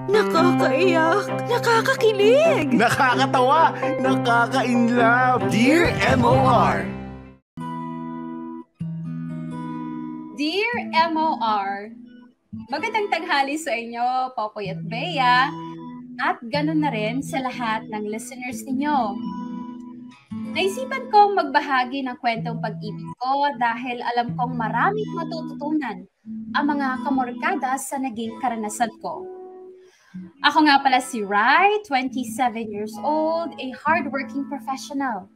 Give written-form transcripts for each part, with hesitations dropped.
Nakakaiyak, nakakakilig, nakakatawa, nakaka-inlove. Dear MOR. Dear MOR, magandang tanghali sa inyo, Popoy at Bea, at ganun na rin sa lahat ng listeners ninyo. Naisipan kong magbahagi ng kwentong pag-ibig ko dahil alam kong maraming matututunan ang mga kamorkada sa naging karanasan ko. Ako nga pala si Rai, 27 years old, a hardworking professional.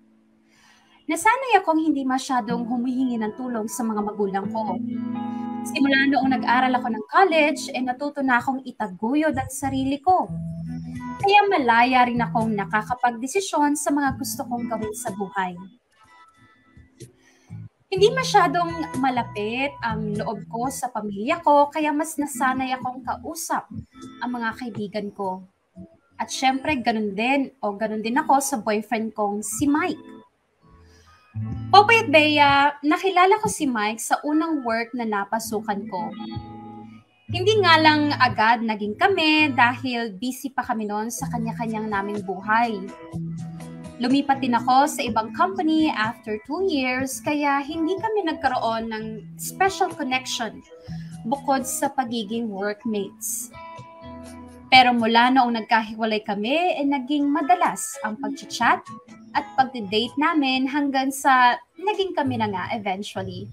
Nasanay akong hindi masyadong humihingi ng tulong sa mga magulang ko. Simula noong nag-aral ako ng college, natuto na akong itaguyod ang sarili ko. Kaya malaya rin akong nakakapagdesisyon sa mga gusto kong gawin sa buhay. Hindi masyadong malapit ang loob ko sa pamilya ko, kaya mas nasanay akong kausap ang mga kaibigan ko. At syempre, ganun din ako sa boyfriend kong si Mike. Popoy at Bea, nakilala ko si Mike sa unang work na napasukan ko. Hindi nga lang agad naging kami dahil busy pa kami noon sa kanya-kanyang naming buhay. Lumipat din ako sa ibang company after 2 years, kaya hindi kami nagkaroon ng special connection bukod sa pagiging workmates. Pero mula noong nagkahiwalay kami, naging madalas ang pag-chat at pag-date namin hanggang sa naging kami na nga eventually.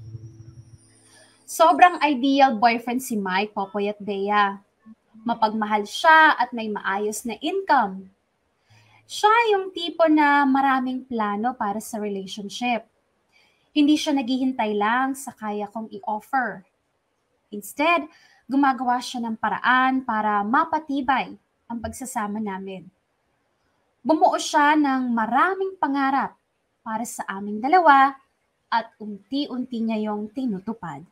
Sobrang ideal boyfriend si Mike, Popoy at Bea. Mapagmahal siya at may maayos na income. Siya yung tipo na maraming plano para sa relationship. Hindi siya naghihintay lang sa kaya kong i-offer. Instead, gumagawa siya ng paraan para mapatibay ang pagsasama namin. Bumuo siya ng maraming pangarap para sa aming dalawa at unti-unti niya yung tinutupad.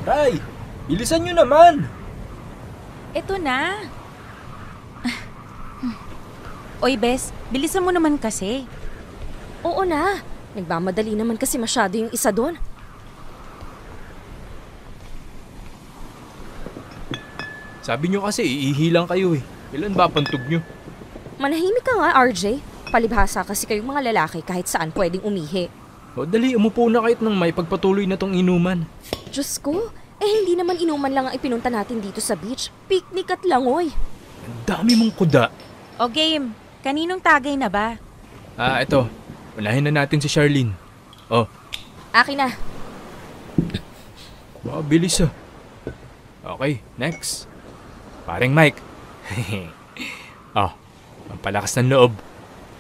Ray, bilisan nyo naman! Eto na. Oy, Bes, bilisan mo naman kasi. Oo na, nagmamadali naman kasi masyado yung isa doon. Sabi nyo kasi iihilang kayo eh. Ilan ba pantog nyo? Manahimik ka nga, RJ. Palibhasa kasi kayong mga lalaki kahit saan pwedeng umihi. O dali, umupo na kahit nang may pagpatuloy na tong inuman. Diyos ko, hindi naman inuman lang ang ipinunta natin dito sa beach. Picnic at langoy. Ang dami mong kuda. O game, kaninong tagay na ba? Ito. Unahin na natin si Charlene. Oh. Akin na. Bilis ah. Okay, next. Paring Mike. Pampalakas ng loob.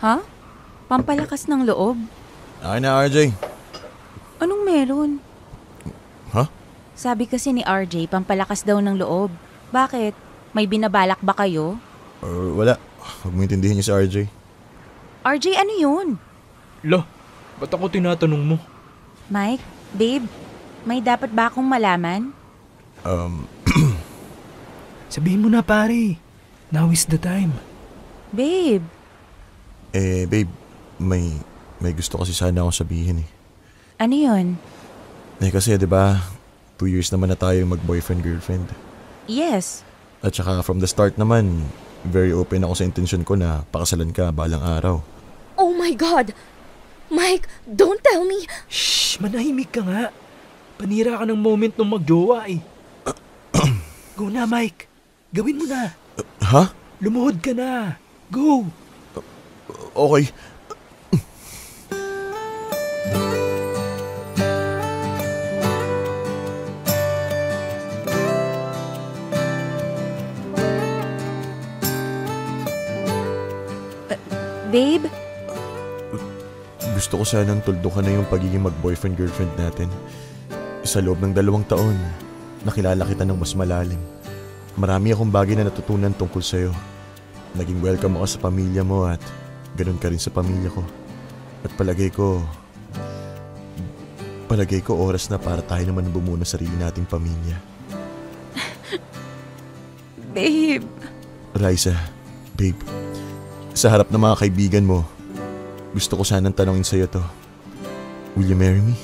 Ha? Pampalakas ng loob? Akin na, RJ. Anong meron? Ha? Sabi kasi ni RJ, pampalakas daw ng loob. Bakit? May binabalak ba kayo? Wala. Huwag mo intindihin niyo si RJ. RJ, ano yun? Lo, ba't ako tinatanong mo? Mike, babe, may dapat ba akong malaman? Sabihin mo na pare. Now is the time. Babe. Babe, may gusto kasi sana akong sabihin eh. Ano yun? Kasi 'di ba, 2 years naman na tayo mag-boyfriend-girlfriend. Yes. At saka from the start naman, very open ako sa intensyon ko na pakasalan ka balang araw. Oh my God! Mike, don't tell me! Shh! Manahimik ka nga. Panira ka ng moment nung magjowa eh. Go na, Mike. Gawin mo na. Ha? Lumuhod ka na. Go! Okay. Babe? Gusto ko sanang tuldukan na yung pagiging mag-boyfriend-girlfriend natin. Sa loob ng 2 taon, nakilala kita ng mas malalim. Marami akong bagay na natutunan tungkol sa'yo. Naging welcome ako sa pamilya mo at ganun ka rin sa pamilya ko. At palagay ko oras na para tayo naman bumuo ng sarili nating pamilya. Babe. Raisa, babe, sa harap ng mga kaibigan mo, gusto ko sanang tanongin sa'yo to. Will you marry me?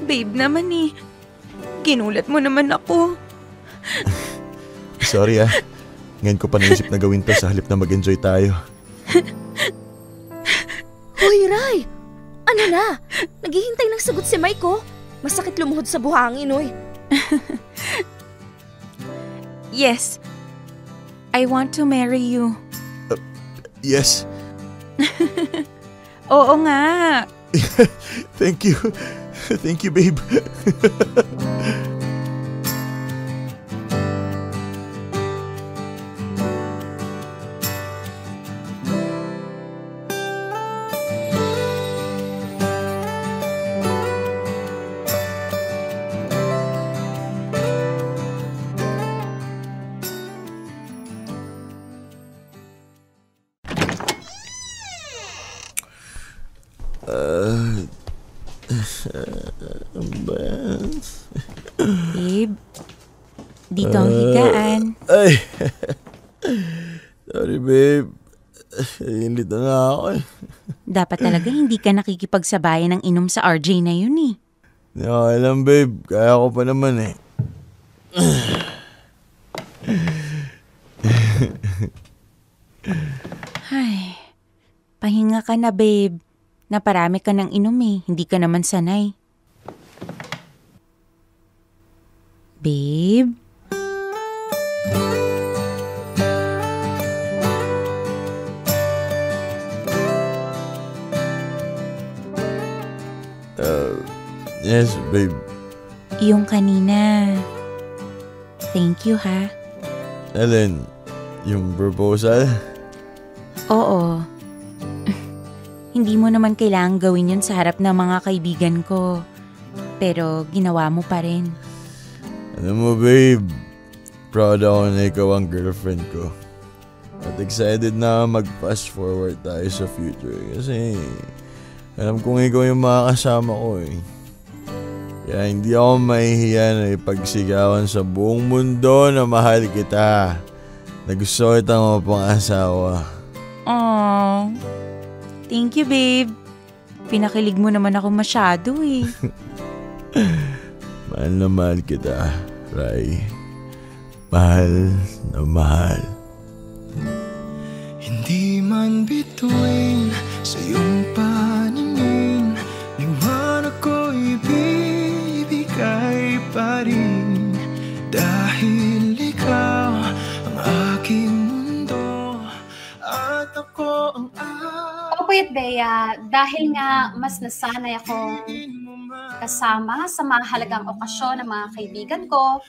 Babe naman eh. Ginulat mo naman ako. Sorry ah. Ngayon ko pa naisip na gawin to sa halip na mag-enjoy tayo. Hoy, Ray! Ano na? Naghihintay ng sagot si Mike, oh. Masakit lumuhod sa buhangin, oy. Yes. I want to marry you. Yes. Oo nga. Thank you. Thank you, babe. Babe, dito ang higaan. Ay. Sorry, babe. Inlit na nga ako eh. Dapat talaga hindi ka nakikipagsabayan ng inom sa RJ na yun eh. Hindi ako alam, babe. Kaya ko pa naman eh. Ay, pahinga ka na, babe. Naparami ka ng inom eh. Hindi ka naman sanay. Babe? Yes, babe. Yung kanina. Thank you, ha? Ellen, yung proposal? Oo. Hindi mo naman kailangang gawin yun sa harap ng mga kaibigan ko. Pero ginawa mo pa rin. Alam mo, babe, proud ako na ikaw ang girlfriend ko. At excited na mag-fast forward tayo sa future. Kasi alam kong ikaw yung makakasama ko eh. Kaya hindi ako mahihiya na ipagsigawan sa buong mundo na mahal kita. Na gusto kitang mapang-asawa. Aww. Thank you, babe. Pinakilig mo naman ako masyado eh. Mahal na mahal kita, Rai. Mahal na mahal. Hindi man bituin sa iyong paningin, liwanag ko ibibigay pa rin. Dahil ikaw ang aking mundo at ako ang Puyat Bea, dahil nga mas nasanay akong kasama sa mahalagang okasyon ng mga kaibigan ko,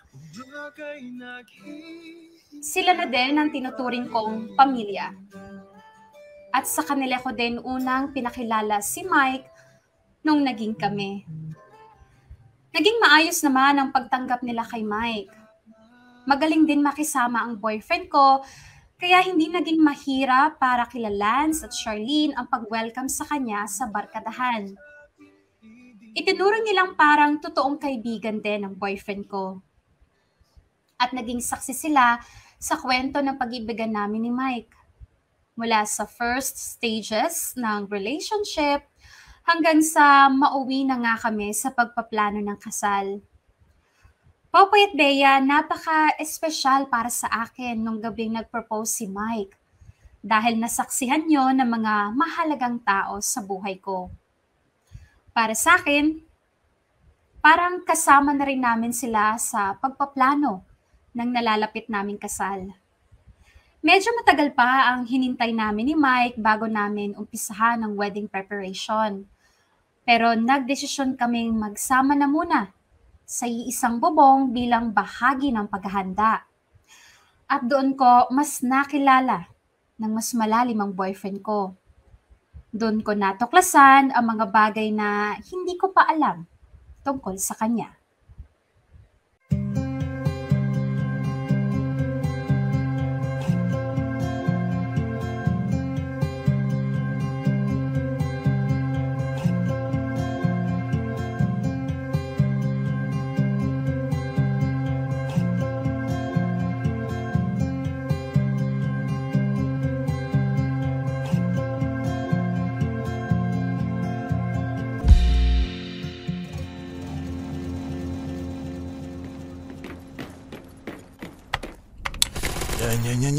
sila na din ang tinuturing kong pamilya. At sa kanila ko din unang pinakilala si Mike nung naging kami. Naging maayos naman ang pagtanggap nila kay Mike. Magaling din makisama ang boyfriend ko, kaya hindi naging mahirap para kila Lance at Charlene ang pag-welcome sa kanya sa barkadahan. Itinuro nilang parang totoong kaibigan din ang boyfriend ko. At naging saksi sila sa kwento ng pag-ibigan namin ni Mike. Mula sa first stages ng relationship hanggang sa mauwi na nga kami sa pagpaplano ng kasal. Popoy at Bea, napaka-espesyal para sa akin nung gabing nag-propose si Mike dahil nasaksihan niyo ng mga mahalagang tao sa buhay ko. Para sa akin, parang kasama na rin namin sila sa pagpaplano ng nalalapit naming kasal. Medyo matagal pa ang hinintay namin ni Mike bago namin umpisahan ang wedding preparation. Pero nagdesisyon kaming magsama na muna sa iisang bubong bilang bahagi ng paghahanda. At doon ko mas nakilala ng mas malalim ang boyfriend ko. Doon ko natuklasan ang mga bagay na hindi ko pa alam tungkol sa kanya.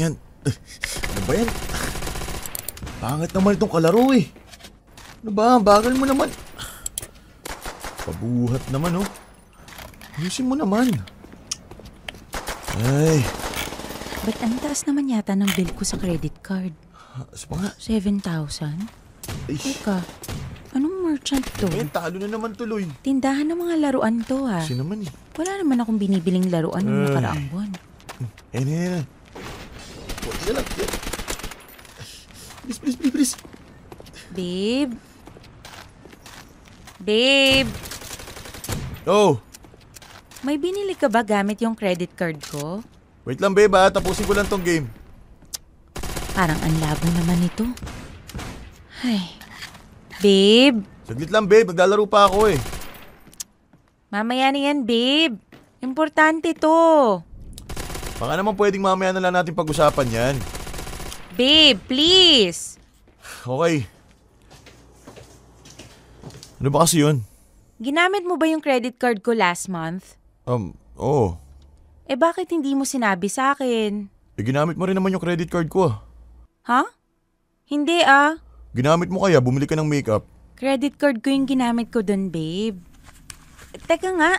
Yan. Ano ba yan? Pangit naman itong kalaro eh. Ano ba? Bagal mo naman. Pabuhat naman oh. Ayusin mo naman. Ay. Ba't ang taas naman yata ng bill ko sa credit card? Asa pa nga? 7,000? Ay. Teka, anong merchant to? Talo na naman tuloy. Tindahan ng mga laruan to ha. Kasi naman eh. Wala naman akong binibiling laruan ng nakaraang buwan. Yan. Yan lang. Please. Babe? Babe? Oh, May binili ka ba gamit yung credit card ko? wait lang babe ha. Tapusin ko lang tong game. Parang ang labo naman ito. Ay. Babe? Saglit lang babe. Naglalaro pa ako eh. Mamaya na yan, babe. Importante to. Baka naman pwedeng mamaya na lang natin pag-usapan yan. Babe, please. Okay. Ano ba kasi yun? Ginamit mo ba yung credit card ko last month? Oo. Eh bakit hindi mo sinabi sa akin? Ginamit mo rin naman yung credit card ko ah. Ha? Hindi ah. Ginamit mo kaya, bumili ka ng makeup. Credit card ko yung ginamit ko dun, babe. Teka nga.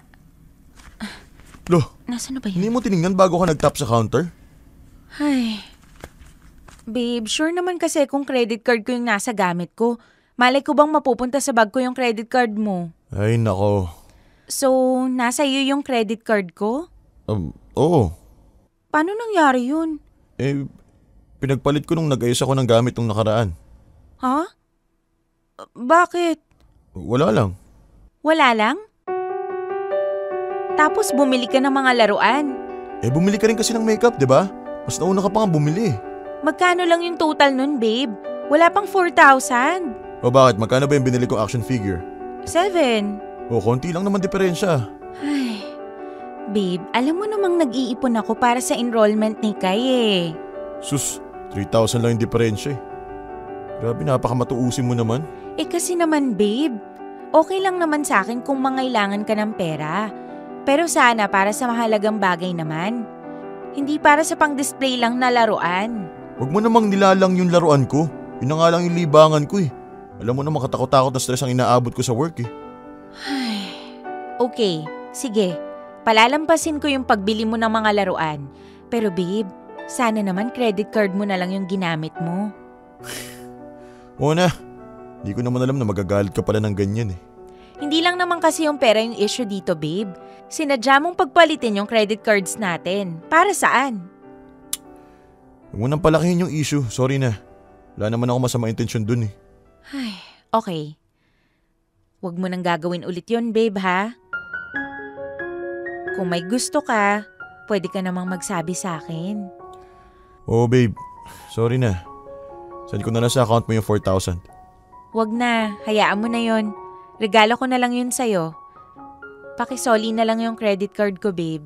Loh, Nasaan na ba hindi yun? mo tinignan bago ka nag-tap sa counter? Ay. Babe, sure naman kasi kung credit card ko yung nasa gamit ko. Malay ko bang mapupunta sa bag ko yung credit card mo? Ay nako. So, nasa iyo yung credit card ko? Oo. Paano nangyari yun? Pinagpalit ko nung nag-ayos ako ng gamit nung nakaraan. Ha? Bakit? Wala lang. Wala lang? Tapos bumili ka ng mga laruan. Bumili ka rin kasi ng makeup, di ba? Mas nauna ka pa nga bumili. Magkano lang yung total nun, babe? Wala pang 4,000. O bakit? Magkano ba yung binili kong action figure? 7. Konti lang naman diferensya. Ay, babe, alam mo namang nag-iipon ako para sa enrollment ni Kai eh. Sus, 3,000 lang yung diferensya eh. Grabe, napakamatuusin mo naman. Kasi naman, babe, okay lang naman sa akin kung mangailangan ka ng pera. Pero sana para sa mahalagang bagay naman. Hindi para sa pang-display lang na laruan. Huwag mo namang nilalang yung laruan ko. Yun na nga lang yung libangan ko eh. Alam mo naman katakot-takot na stress ang inaabot ko sa work eh. Ay, okay, sige. Palalampasin ko yung pagbili mo ng mga laruan. Pero babe, sana naman credit card mo na lang yung ginamit mo. Oo na. Di ko naman alam na magagalit ka pala ng ganyan eh. Hindi lang naman kasi yung pera yung issue dito, babe. Sinadya mong pagpalitin yung credit cards natin. Para saan? Huwag mo nang palakihin yung issue. Sorry na. Wala naman ako masama intensyon dun eh. Ay, okay. Huwag mo nang gagawin ulit yon, babe, ha? Kung may gusto ka, pwede ka namang magsabi sa akin. Oo babe. Sorry na. Send ko na lang sa account mo yung 4,000. Huwag na, hayaan mo na yon. Regalo ko na lang yun sa'yo. Pakisoli na lang yung credit card ko, babe.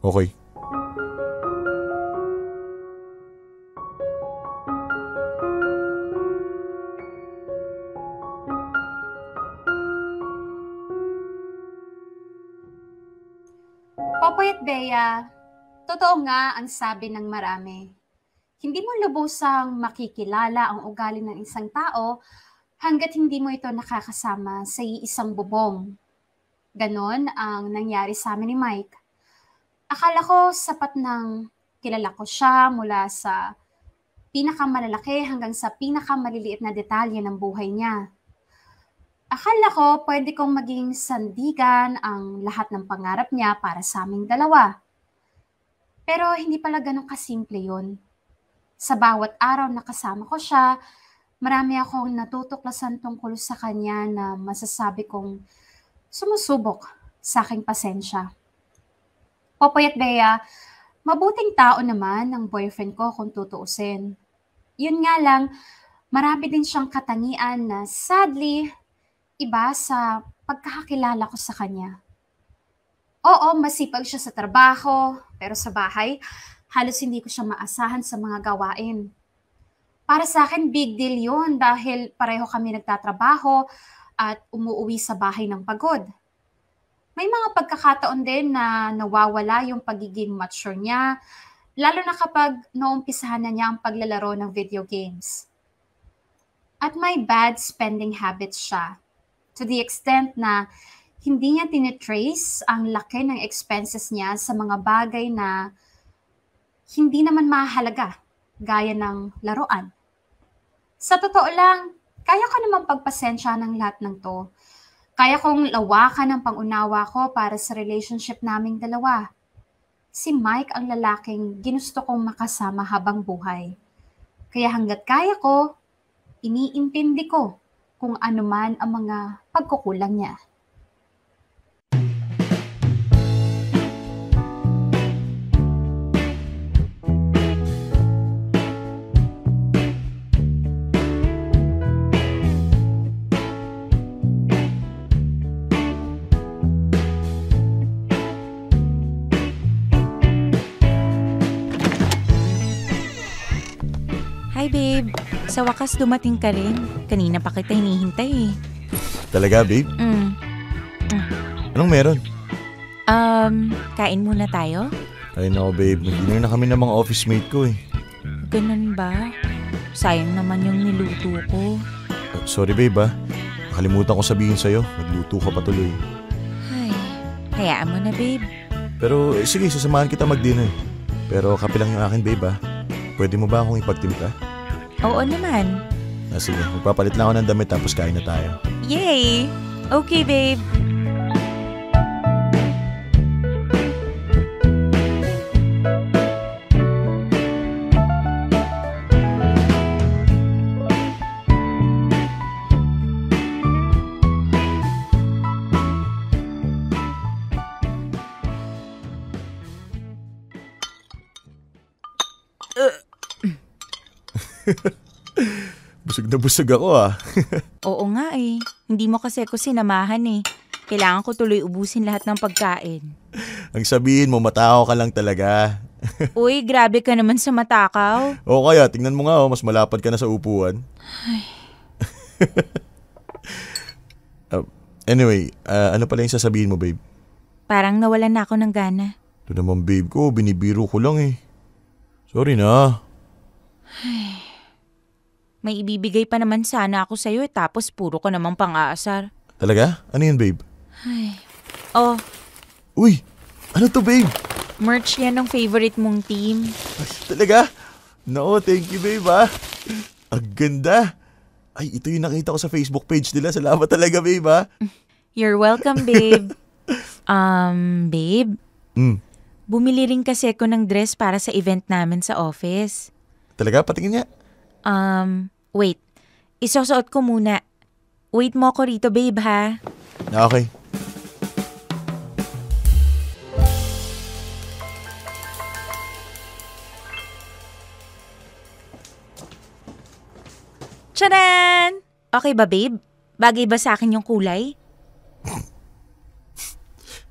Okay. Popoy at Bea, totoo nga ang sabi ng marami. Hindi mo lubusang makikilala ang ugali ng isang tao hanggat hindi mo ito nakakasama sa isang bubong. Ganon ang nangyari sa amin ni Mike. Akala ko sapat ng kilala ko siya mula sa pinakamalalaki hanggang sa pinakamaliliit na detalye ng buhay niya. Akala ko pwede kong maging sandigan ang lahat ng pangarap niya para sa aming dalawa. Pero hindi pala ganun kasimple yun. Sa bawat araw na kasama ko siya, Marami akong natutuklasan tungkol sa kanya na masasabi kong sumusubok sa aking pasensya. Popoy at Bea, mabuting tao naman ang boyfriend ko kung tutuusin. Yun nga lang, marami din siyang katangian na sadly, iba sa pagkakakilala ko sa kanya. Oo, masipag siya sa trabaho, pero sa bahay, halos hindi ko siya maasahan sa mga gawain. Para sa akin, big deal yun dahil pareho kami nagtatrabaho at umuuwi sa bahay ng pagod. May mga pagkakataon din na nawawala yung pagiging mature niya, lalo na kapag naumpisahan na niya ang paglalaro ng video games. At may bad spending habits siya, to the extent na hindi niya tinitrace ang laki ng expenses niya sa mga bagay na hindi naman mahalaga, gaya ng laruan. Sa totoo lang, kaya ko naman pagpasensya ng lahat ng to. Kaya kong lawakan ang pangunawa ko para sa relationship naming dalawa. Si Mike ang lalaking ginusto kong makasama habang buhay. Kaya hanggat kaya ko, iniintindi ko kung ano man ang mga pagkukulang niya. Hi babe, sa wakas dumating ka rin. Kanina pa kita hinihintay eh. Talaga, babe? Anong meron? Kain muna tayo? Ay nako, babe. Nag-dinner na kami ng mga office mate ko eh. Ganun ba? Sayang naman yung niluto ko. Sorry, babe Nakalimutan ko sabihin sa'yo. Nagluto ka pa tuloy. Ay, hayaan mo na babe. Pero sige, sasamahan kita mag-dinner. Pero kape lang yung akin, babe Pwede mo ba akong ipagtimpla? Oo naman. Sige, magpapalit lang ako ng damit tapos kain na tayo. Yay! Okay babe. Busog na busog ako Oo nga eh. Hindi mo kasi ako sinamahan eh. Kailangan ko tuloy ubusin lahat ng pagkain. Ang sabihin mo, matakaw ka lang talaga. Uy, grabe ka naman sa matakaw. Oo kaya, tingnan mo nga mas malapad ka na sa upuan. Anyway, ano pala yung sasabihin mo, babe? Parang nawalan na ako ng gana. Ito naman, babe ko, binibiro ko lang eh. Sorry na. May ibibigay pa naman sana ako sa'yo tapos puro ko namang pang-aasar. Talaga? Ano yun, babe? Oh. Uy! Ano to, babe? Merch yan ng favorite mong team. Talaga? No, thank you, babe Ang ganda. Ay, ito yung nakita ko sa Facebook page nila. Salamat talaga, babe You're welcome, babe. Babe? Bumili rin kasi ako ng dress para sa event namin sa office. Talaga? Patingin niya. Wait. Isusuot ko muna. Wait mo ako rito, babe, ha? Okay. Tcharan! Okay ba, babe? Bagay ba sa akin yung kulay?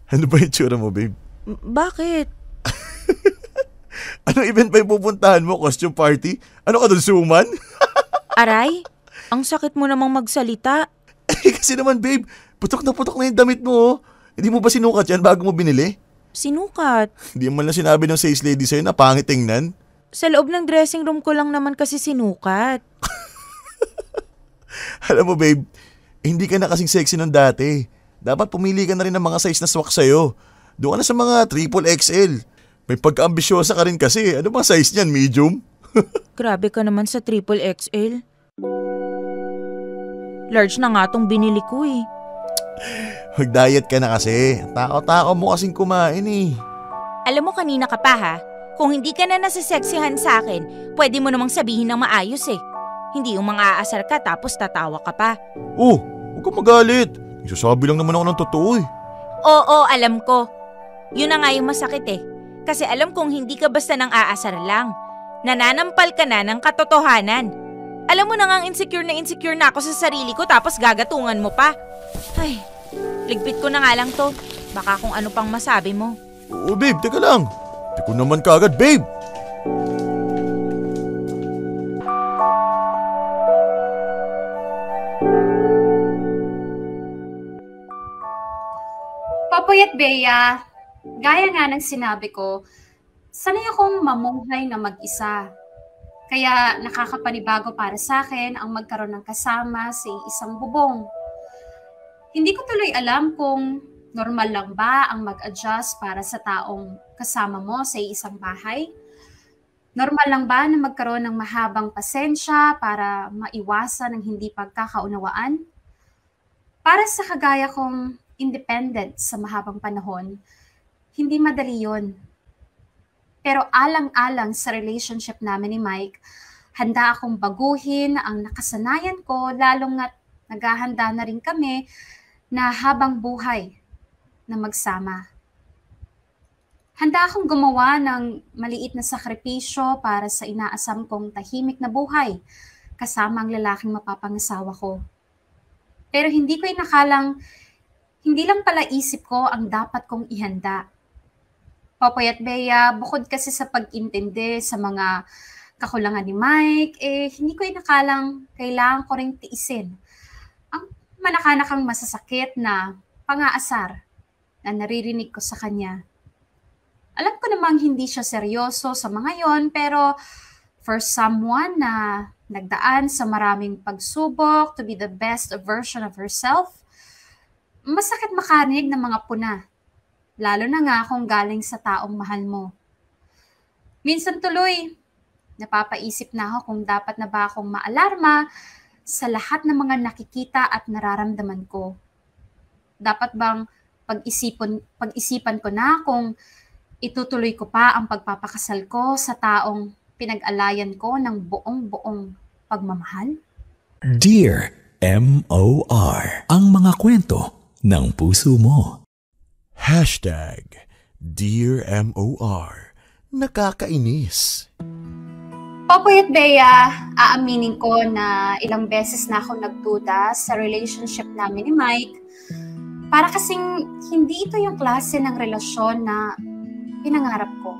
Ano ba yung tsura mo, babe? Bakit? Anong event ba yung pupuntahan mo? Costume party? Ano ka doon, suman? Aray, ang sakit mo namang magsalita. Kasi naman, babe, putok na yung damit mo Hindi mo ba sinukat yan bago mo binili? Sinukat. Hindi mo lang sinabi ng sales lady sa'yo na pangit tingnan. Sa loob ng dressing room ko lang naman kasi sinukat. Alam mo, babe, hindi ka na kasing sexy ng dati. Dapat pumili ka na rin ng mga size na swak sa'yo. Doon ka na sa mga XXL. May pagka-ambisyosa ka rin kasi. Ano bang size niyan? Medium? Grabe ka naman sa XXL. Large na nga tong binili ko eh. Mag-diet ka na kasi. Takaw-takaw mo kasing kumain eh. Alam mo kanina ka pa ha? Kung hindi ka na nasisexihan sa akin, pwede mo namang sabihin ng maayos eh. Hindi yung mga aasar ka tapos tatawa ka pa. Oh, huwag kang magalit. Nagsasabi lang naman ako ng totoo eh. Oo, alam ko. Yun na nga yung masakit eh. Kasi alam kong hindi ka basta nang aasar lang. Nananampal ka na ng katotohanan. Alam mo na nga insecure na ako sa sarili ko tapos gagatungan mo pa. Ay, ligpit ko na nga lang to. Baka kung ano pang masabi mo. Oo babe, teka lang. Di ko naman kaagad babe. Popoy at Bea, gaya nga ng sinabi ko, sanay akong mamuhay na mag-isa. Kaya nakakapanibago para sa akin ang magkaroon ng kasama sa isang bubong. Hindi ko tuloy alam kung normal lang ba ang mag-adjust para sa taong kasama mo sa isang bahay. Normal lang ba na magkaroon ng mahabang pasensya para maiwasan ang hindi pagkakaunawaan? Para sa kagaya kong independent sa mahabang panahon, hindi madali yun. Pero alang-alang sa relationship namin ni Mike, handa akong baguhin ang nakasanayan ko, lalong na't naghahanda na rin kami na habang buhay na magsama. Handa akong gumawa ng maliit na sakripisyo para sa inaasam kong tahimik na buhay kasama ang lalaking mapapangasawa ko. Pero hindi ko inakalang hindi lang pala isip ko ang dapat kong ihanda. Popoy at Bea, bukod kasi sa pag-intindi sa mga kakulangan ni Mike, hindi ko inakalang kailangan ko ring tiisin ang manakanakang masasakit na pang-aasar na naririnig ko sa kanya. Alam ko namang hindi siya seryoso sa mga yon, pero for someone na nagdaan sa maraming pagsubok to be the best version of herself, masakit makarinig ng mga puna, lalo na nga kung galing sa taong mahal mo. Minsan tuloy, napapaisip na ako kung dapat na ba akong maalarma sa lahat ng mga nakikita at nararamdaman ko. Dapat bang pag-isipan ko na kung itutuloy ko pa ang pagpapakasal ko sa taong pinag-alayan ko ng buong-buong pagmamahal? Dear M.O.R. Ang mga kwento ng puso mo. Dear M.O.R. Nakakainis. Popoy at Bea, aaminin ko na ilang beses na ako nagduda sa relationship namin ni Mike. Para kasing hindi ito yung klase ng relasyon na pinangarap ko.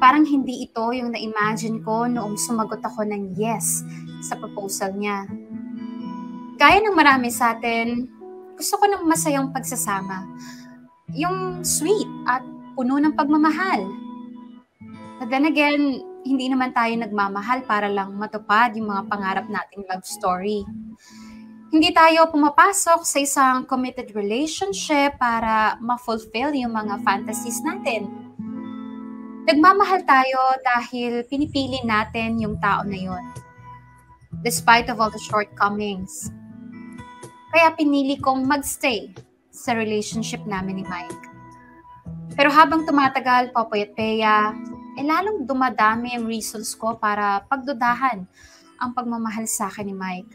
Parang hindi ito yung na-imagine ko noong sumagot ako ng yes sa proposal niya. Gaya ng marami sa atin, gusto ko ng masayang pagsasama. Yung sweet at puno ng pagmamahal. But then again, hindi naman tayo nagmamahal para lang matupad yung mga pangarap nating love story. Hindi tayo pumapasok sa isang committed relationship para ma-fulfill yung mga fantasies natin. Nagmamahal tayo dahil pinipili natin yung tao na yun. Despite of all the shortcomings. Kaya pinili kong magstay sa relationship namin ni Mike. Pero habang tumatagal, Popoy at Bea, lalong dumadami ang reasons ko para pagdudahan ang pagmamahal sa akin ni Mike.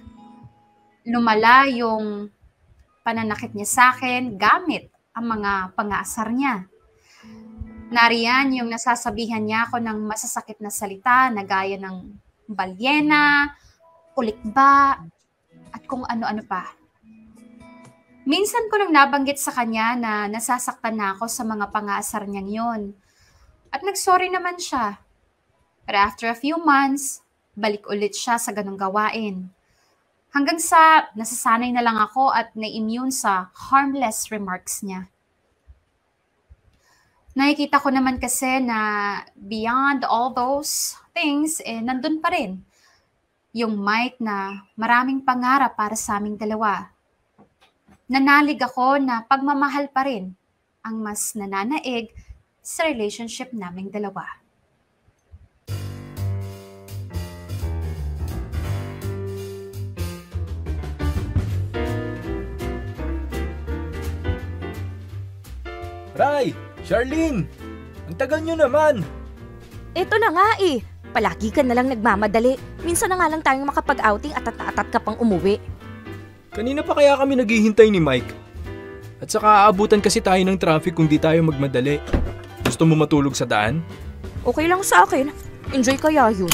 Lumala yung pananakit niya sa akin gamit ang mga pang-aasar niya. Nariyan yung nasasabihan niya ako ng masasakit na salita na gaya ng balyena, kulikba, at kung ano-ano pa. Minsan ko nang nabanggit sa kanya na nasasaktan na ako sa mga pang-aasar niyang yon. At nagsorry naman siya. But after a few months, balik ulit siya sa ganong gawain. Hanggang sa nasasanay na lang ako at na-immune sa harmless remarks niya. Nakikita ko naman kasi na beyond all those things, nandun pa rin. Yung Mike na maraming pangarap para sa aming dalawa. Nanalig ako na pagmamahal pa rin ang mas nananaig sa relationship naming dalawa. Ray! Charlene! Ang tagal nyo naman! Ito na nga eh. Palagi ka na lang nagmamadali. Minsan na nga lang tayong makapag-outing at atat ka pang umuwi. Kanina pa kaya kami naghihintay ni Mike. At saka aabutan kasi tayo ng traffic kung di tayo magmadali. Gusto mo matulog sa daan? Okay lang sa akin. Enjoy kaya yun.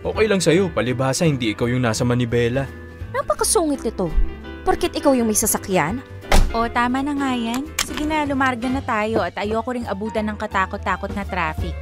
Okay lang sa'yo, palibhasa hindi ikaw yung nasa manibela. Napakasungit nito. Porket ikaw yung may sasakyan? O, tama na nga yan. Sige na, lumarga na tayo at ayoko ring abutan ng katakot-takot na traffic.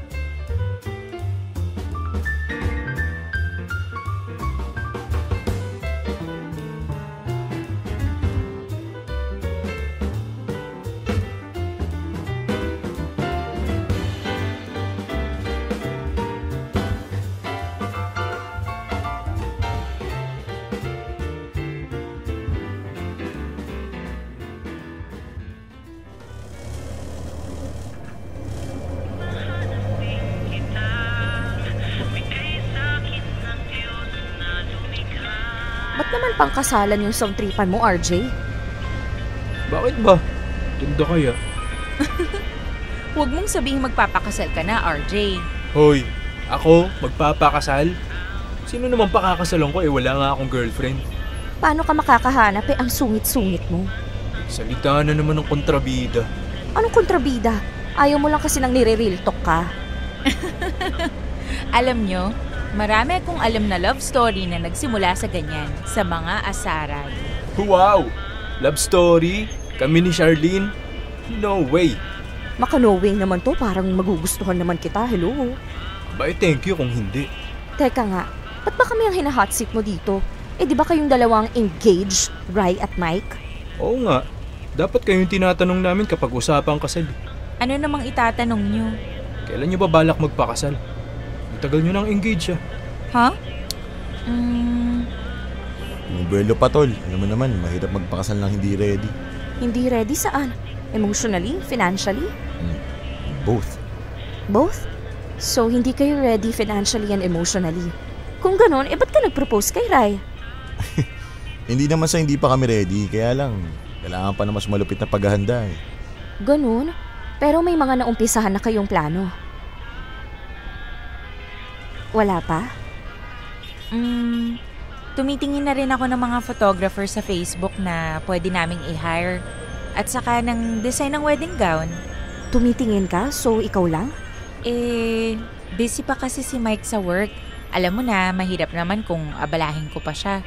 Ba't naman pangkasalan yung songtripan mo, RJ? Bakit ba? Ganda kaya. Huwag mong sabihing magpapakasal ka na, RJ. Hoy, ako magpapakasal? Sino naman pakakasalan ko wala nga akong girlfriend. Paano ka makakahanap ang sungit-sungit mo? Salita na naman ng kontrabida. Anong kontrabida? Ayaw mo lang kasi nang nire-real talk ka. Alam nyo, marami akong alam na love story na nagsimula sa ganyan, sa mga asaran. Wow! Love story? Kami ni Charlene? No way! Maka-knowing naman to, parang magugustuhan naman kita, hello? Bye, thank you kung hindi. Teka nga, ba't ba kami ang hinahot seat mo dito? Di ba kayong dalawang engaged, Rai at Mike? Oo nga, dapat kayong tinatanong namin kapag usapang kasal. Ano namang itatanong nyo? Kailan nyo ba balak magpakasal? Tagal nyo nang engage siya. Ha? Yung buwelo pa tol, alam mo naman, mahirap magpakasal ng hindi ready. Hindi ready saan? Emotionally? Financially? Both. Both? So, hindi kayo ready financially and emotionally. Kung ganun, ba't ka nag-propose kay Rai? Hindi naman sa hindi pa kami ready, kaya lang, kailangan pa na mas malupit na paghahanda eh. Ganun? Pero may mga naumpisahan na kayong plano. Wala pa? Tumitingin na rin ako ng mga photographer sa Facebook na pwede naming i-hire. At saka ng design ng wedding gown. Tumitingin ka? So, ikaw lang? Busy pa kasi si Mike sa work. Alam mo na, mahirap naman kung abalahin ko pa siya.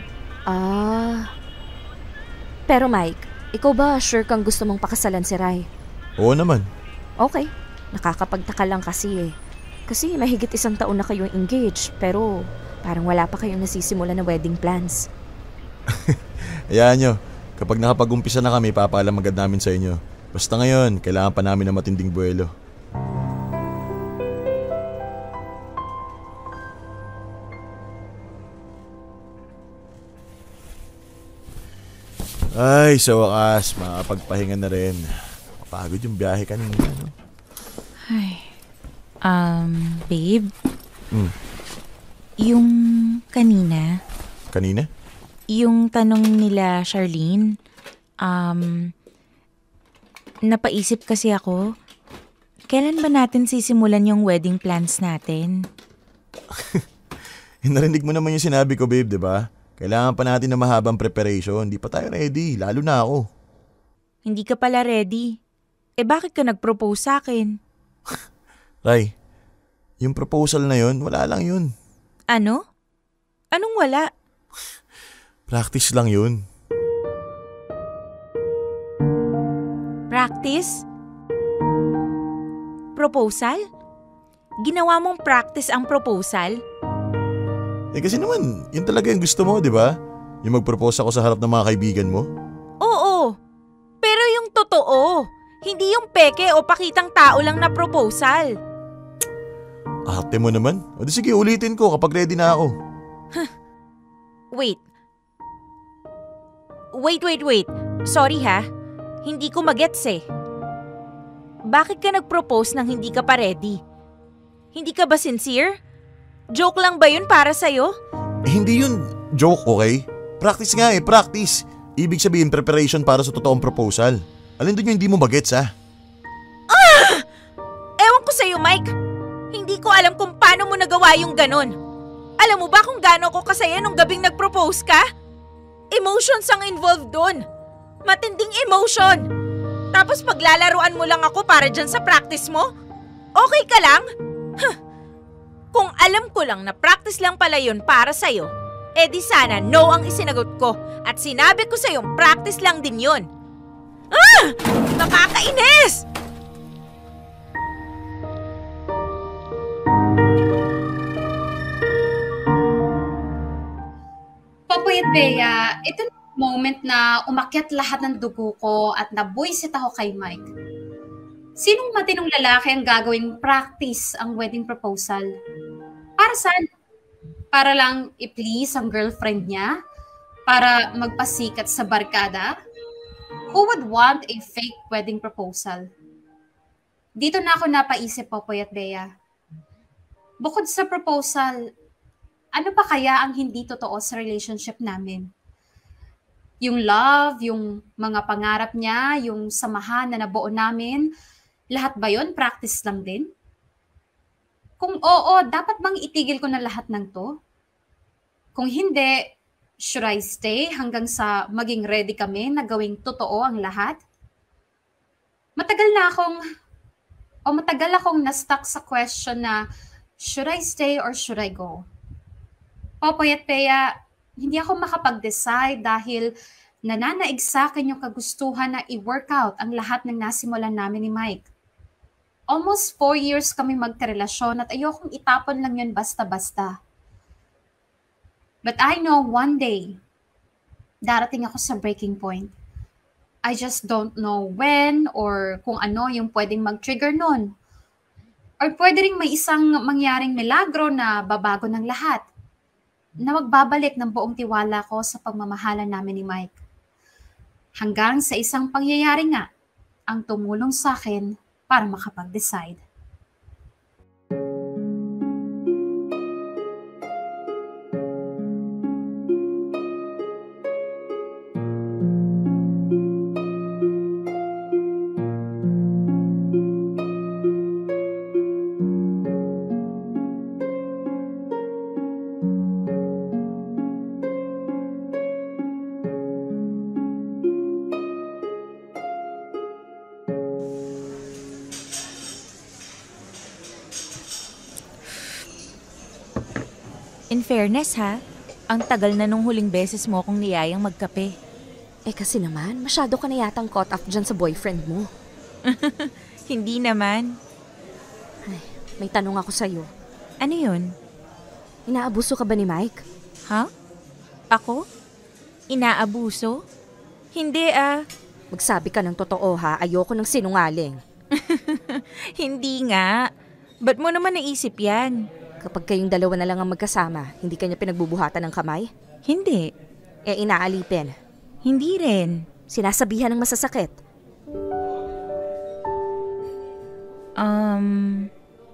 Pero Mike, ikaw ba sure kang gusto mong pakasalan si Rai? Oo naman. Okay, nakakapagtaka lang kasi Kasi mahigit 1 taon na kayong engaged, pero parang wala pa kayong nasisimula na wedding plans. Hayaan nyo, kapag nakapag-umpisa na kami, papaalam agad namin sa inyo. Basta ngayon, kailangan pa namin ng matinding buwelo. Ay, sa wakas, makapagpahinga na rin. Kapagod yung biyahe kanina, no? Ay, babe? Yung kanina? Kanina? Yung tanong nila Charlene, napaisip kasi ako, kailan ba natin sisimulan yung wedding plans natin? Narinig mo naman yung sinabi ko, babe, di ba? Kailangan pa natin ng mahabang preparation. Hindi pa tayo ready, lalo na ako. Hindi ka pala ready. Bakit ka nag-propose sa akin? Rai, yung proposal na yun, wala lang yun. Ano? Anong wala? Practice lang yun. Practice? Proposal? Ginawa mong practice ang proposal? Kasi naman, yun talaga yung gusto mo, di ba? Yung mag-propose ako sa harap ng mga kaibigan mo. Oo, pero yung totoo. Hindi yung peke o pakitang tao lang na proposal. Ate mo naman. O di sige, ulitin ko kapag ready na ako. Wait. Sorry ha. Hindi ko magets eh. Bakit ka nag-propose nang hindi ka pa ready? Hindi ka ba sincere? Joke lang ba yun para sa'yo? Hindi yun joke, okay? Practice nga practice. Ibig sabihin preparation para sa totoong proposal. Alin doon yung hindi mo bagets, ha? Ewan ko sa'yo, Mike. Hindi ko alam kung paano mo nagawa yung ganon. Alam mo ba kung gaano ko kasaya nung gabing nag-propose ka? Emotions ang involved doon. Matinding emotion. Tapos paglalaruan mo lang ako para dyan sa practice mo? Okay ka lang? Huh. Kung alam ko lang na practice lang pala yun para sa'yo, di sana no ang isinagot ko at sinabi ko sa'yo practice lang din yun. Nakakainis! Popoy at Bea, ito na yung moment na umakyat lahat ng dugo ko at nabuisit ako kay Mike. Sinong matinong lalaki ang gagawing practice ang wedding proposal? Para saan? Para lang i-please ang girlfriend niya? Para magpasikat sa barkada? Who would want a fake wedding proposal? Dito na ako napaisip, Popoy at Bea. Bukod sa proposal, ano pa kaya ang hindi totoo sa relationship namin? Yung love, yung mga pangarap niya, yung samahan na nabuo namin, lahat ba yun practice lang din? Kung oo, dapat bang itigil ko na lahat ng to? Kung hindi, should I stay hanggang sa maging ready kami na gawing totoo ang lahat? Matagal akong na-stuck sa question na should I stay or should I go? Popoy at Bea, hindi ako makapag-decide dahil nananaig sa akin yung kagustuhan na i-workout ang lahat ng nasimulan namin ni Mike. Almost 4 years kami magkarelasyon at ayokong itapon lang yun basta-basta. But I know one day, darating ako sa breaking point. I just don't know when or kung ano yung pwedeng mag-trigger nun. Or pwede rin may isang mangyaring milagro na babago ng lahat. Na magbabalik ng buong tiwala ko sa pagmamahalan namin ni Mike. Hanggang sa isang pangyayari nga ang tumulong sa akin para makapag-decide. In fairness ha, ang tagal na nung huling beses mo akong niyayang magkape. Kasi naman, masyado ka na yatang caught up dyan sa boyfriend mo. Hindi naman. Ay, may tanong ako sa'yo. Ano yun? Inaabuso ka ba ni Mike? Ha? Ako? Inaabuso? Hindi Magsabi ka ng totoo ha, ayoko ng sinungaling. Hindi nga. Ba't mo naman naisip yan? Kapag kayong dalawa na lang ang magkasama, hindi ka niya pinagbubuhatan ng kamay? Hindi. Inaalipin? Hindi rin. Sinasabihan ng masasakit?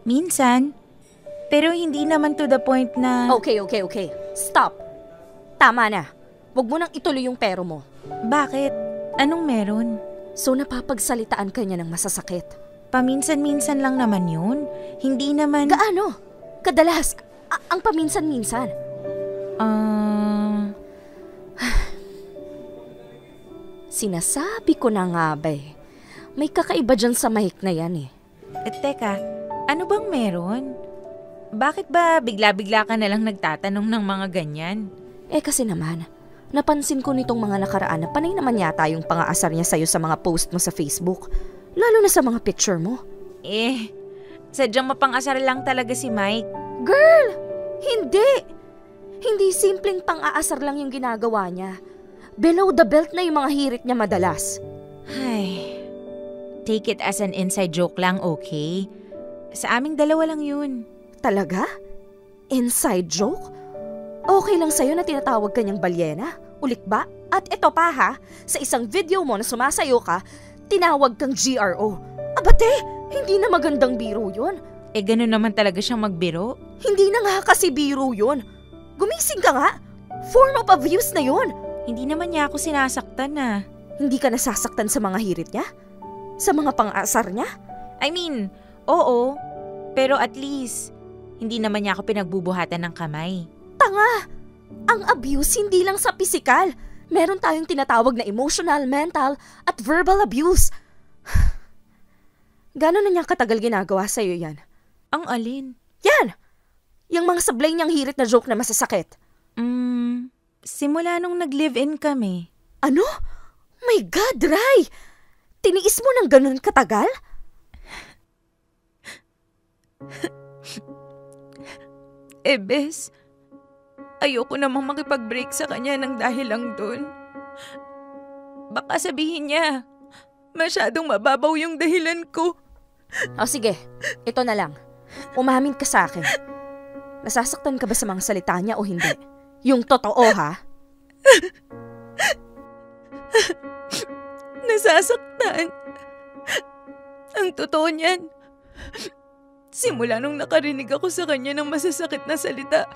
Minsan. Pero hindi naman to the point na... Okay. Stop. Tama na. Huwag mo nang ituloy yung pero mo. Bakit? Anong meron? So napapagsalitaan ka niya ng masasakit? Paminsan-minsan lang naman yun. Hindi naman... Gaano? Kadalas, ang paminsan-minsan. Sinasabi ko na nga ba may kakaiba dyan sa Mike na yan Teka, ano bang meron? Bakit ba bigla-bigla ka nalang nagtatanong ng mga ganyan? Kasi naman, napansin ko nitong mga nakaraan na panay naman yata yung pang-aasar niya sa'yo sa mga post mo sa Facebook. Lalo na sa mga picture mo. Sadyang mapang-asar lang talaga si Mike. Girl! Hindi! Hindi simpleng pang-aasar lang yung ginagawa niya. Below the belt na yung mga hirit niya madalas. Ay, take it as an inside joke lang, okay? Sa aming dalawa lang yun. Talaga? Inside joke? Okay lang sa'yo na tinatawag kanyang balyena? Ulit ba? At ito pa ha, sa isang video mo na sumasayo ka, tinawag kang GRO. Abate! Hindi na magandang biro yun. Ganun naman talaga siyang magbiro? Hindi na nga kasi biro yun. Gumising ka nga. Form of abuse na yun. Hindi naman niya ako sinasaktan Hindi ka nasasaktan sa mga hirit niya? Sa mga pang-asar niya? I mean, oo. Pero at least, hindi naman niya ako pinagbubuhatan ng kamay. Tanga! Ang abuse hindi lang sa pisikal. Meron tayong tinatawag na emotional, mental, at verbal abuse. Gano'n na niyang katagal ginagawa sa'yo yan? Ang alin? Yan! Yung mga sablay niyang hirit na joke na masasakit. Simula nung nag-live-in kami. Ano? My God, Rai! Tiniis mo ng ganun katagal? Bes, ayoko namang makipag-break sa kanya ng dahil lang dun. Baka sabihin niya, masyadong mababaw yung dahilan ko. O sige, ito na lang. Umamin ka sa akin. Nasasaktan ka ba sa mga salita niya o hindi? Yung totoo, ha? Nasasaktan. Ang totoo niyan, simula nung nakarinig ako sa kanya ng masasakit na salita,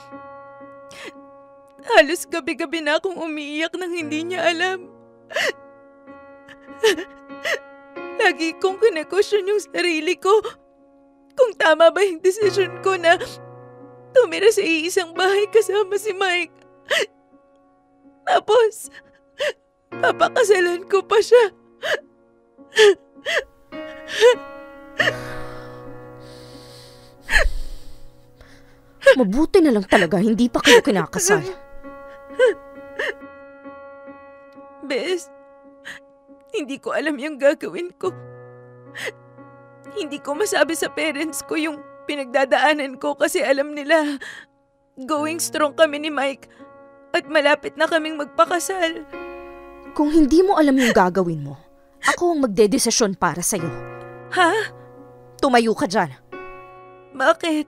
halos gabi-gabi na akong umiiyak nang hindi niya alam. Lagi kong kine-question yung sarili ko kung tama ba yung desisyon ko na tumira sa iisang bahay kasama si Mike. Tapos, papakasalan ko pa siya. Mabuti na lang talaga, hindi pa kayo kinakasal. Bes, hindi ko alam yung gagawin ko. Hindi ko masabi sa parents ko yung pinagdadaanan ko kasi alam nila going strong kami ni Mike at malapit na kaming magpakasal. Kung hindi mo alam yung gagawin mo, ako ang magdedesisyon para sa'yo. Ha? Tumayo ka dyan. Bakit?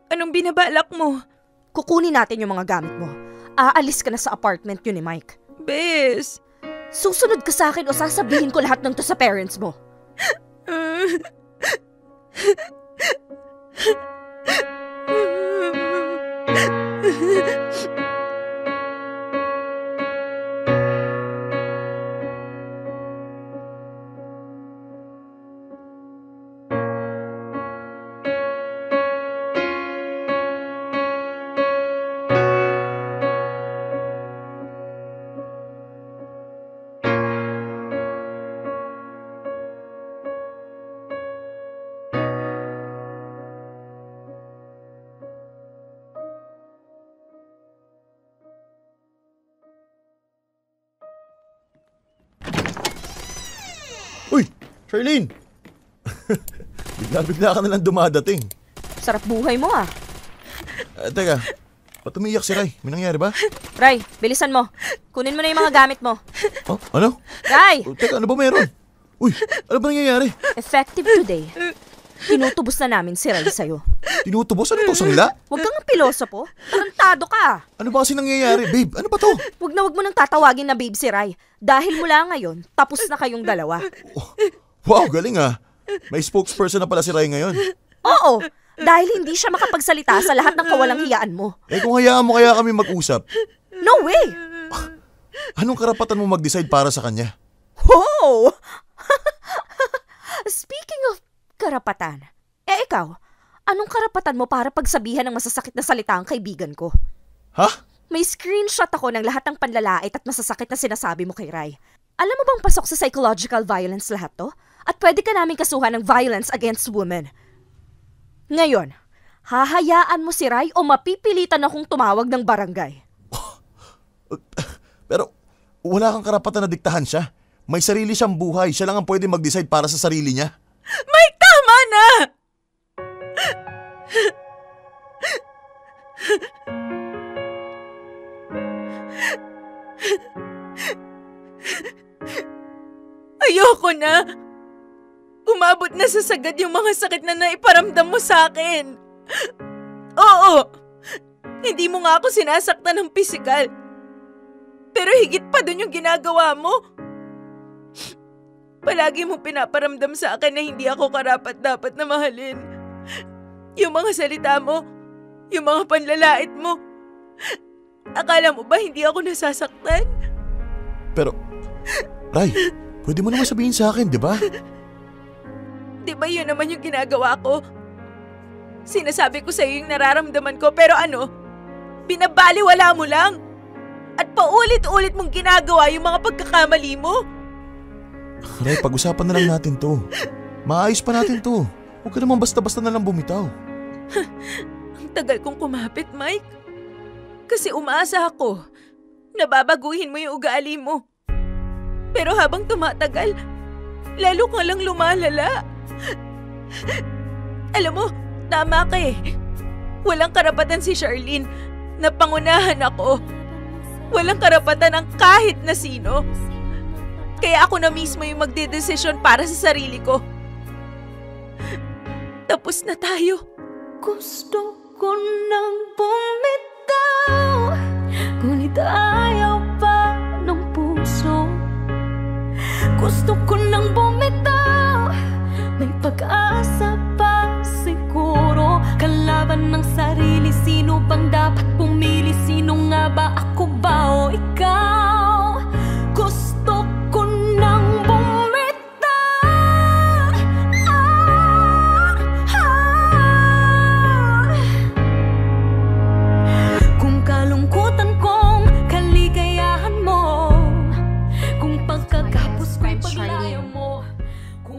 Anong binabalak mo? Kukunin natin yung mga gamit mo. Aalis ka na sa apartment yun ni Mike. Bes! Susunod ka sa akin o sasabihin ko lahat ng to sa parents mo. Uy! Charlene! Bigla-bigla ka nalang dumadating. Sarap buhay mo ah. Teka, ba't umiiyak si Rai? May nangyari ba? Rai, bilisan mo. Kunin mo na yung mga gamit mo. Oh, ano? Rai! Teka, ano ba meron? Uy, ano ba nangyayari? Effective today. Tinutubos na namin si Rai sa'yo. Tinutubos? Ano to, sangla? Huwag kang pilosopo. Tarantado ka. Ano ba kasi nangyayari? Babe, ano ba to? Huwag mo nang tatawagin na babe si Rai. Dahil mula ngayon, tapos na kayong dalawa. Oh, wow, galing ah. May spokesperson na pala si Rai ngayon. Oo, dahil hindi siya makapagsalita sa lahat ng kawalang hiyaan mo. Eh kung hayaan mo kaya kami mag-usap. No way! Anong karapatan mo mag-decide para sa kanya? Whoa! Speaking of karapatan, ikaw, anong karapatan mo para pagsabihan ng masasakit na salita ang kaibigan ko? Ha? May screenshot ako ng lahat ng panlalait at masasakit na sinasabi mo kay Rai. Alam mo bang pasok sa psychological violence lahat to? At pwede ka namin kasuhan ng violence against women. Ngayon, hahayaan mo si Rai o mapipilitan akong tumawag ng barangay? Pero wala kang karapatan na diktahan siya. May sarili siyang buhay. Siya lang ang pwede mag-decide para sa sarili niya. Mike, tama na! Ayoko na. Umabot na sa sagad yung mga sakit na naiparamdam mo sa akin. Oo, hindi mo nga ako sinasaktan ng pisikal. Pero higit pa dun yung ginagawa mo. Palagi mo pinaparamdam sa akin na hindi ako karapat-dapat na mahalin. Yung mga salita mo, yung mga panlalait mo. Akala mo ba hindi ako nasasaktan? Pero, Rai, pwede mo naman sabihin sa akin, di ba? Di ba yun naman yung ginagawa ko? Sinasabi ko sa'yo yung nararamdaman ko pero binabaliwala mo lang. At paulit-ulit mong ginagawa yung mga pagkakamali mo. Nay, pag-usapan na lang natin to. Maayos pa natin to. Huwag ka naman basta-basta na lang bumitaw. Ang tagal kong kumapit, Mike. Kasi umaasa ako na babaguhin mo yung ugali mo. Pero habang tumatagal, lalo ka lang lumalala. Alam mo, tama ka eh. Walang karapatan si Charlene na pangunahan ako. Walang karapatan ang kahit na sino. Kaya ako na mismo yung magdedesisyon para sa sarili ko. Tapos na tayo. Gusto ko nang bumitaw, ngunit ayaw pa ng puso. Gusto ko nang bumitaw, may pag-asa pa siguro. Kalaban ng sarili, sino bang dapat pumili? Sino nga ba, ako ba o ikaw? Gusto ko nang bumitaw. Kung kalungkutan kong kaligayahan mo, kung pagkagapos ko'y paglaya mo.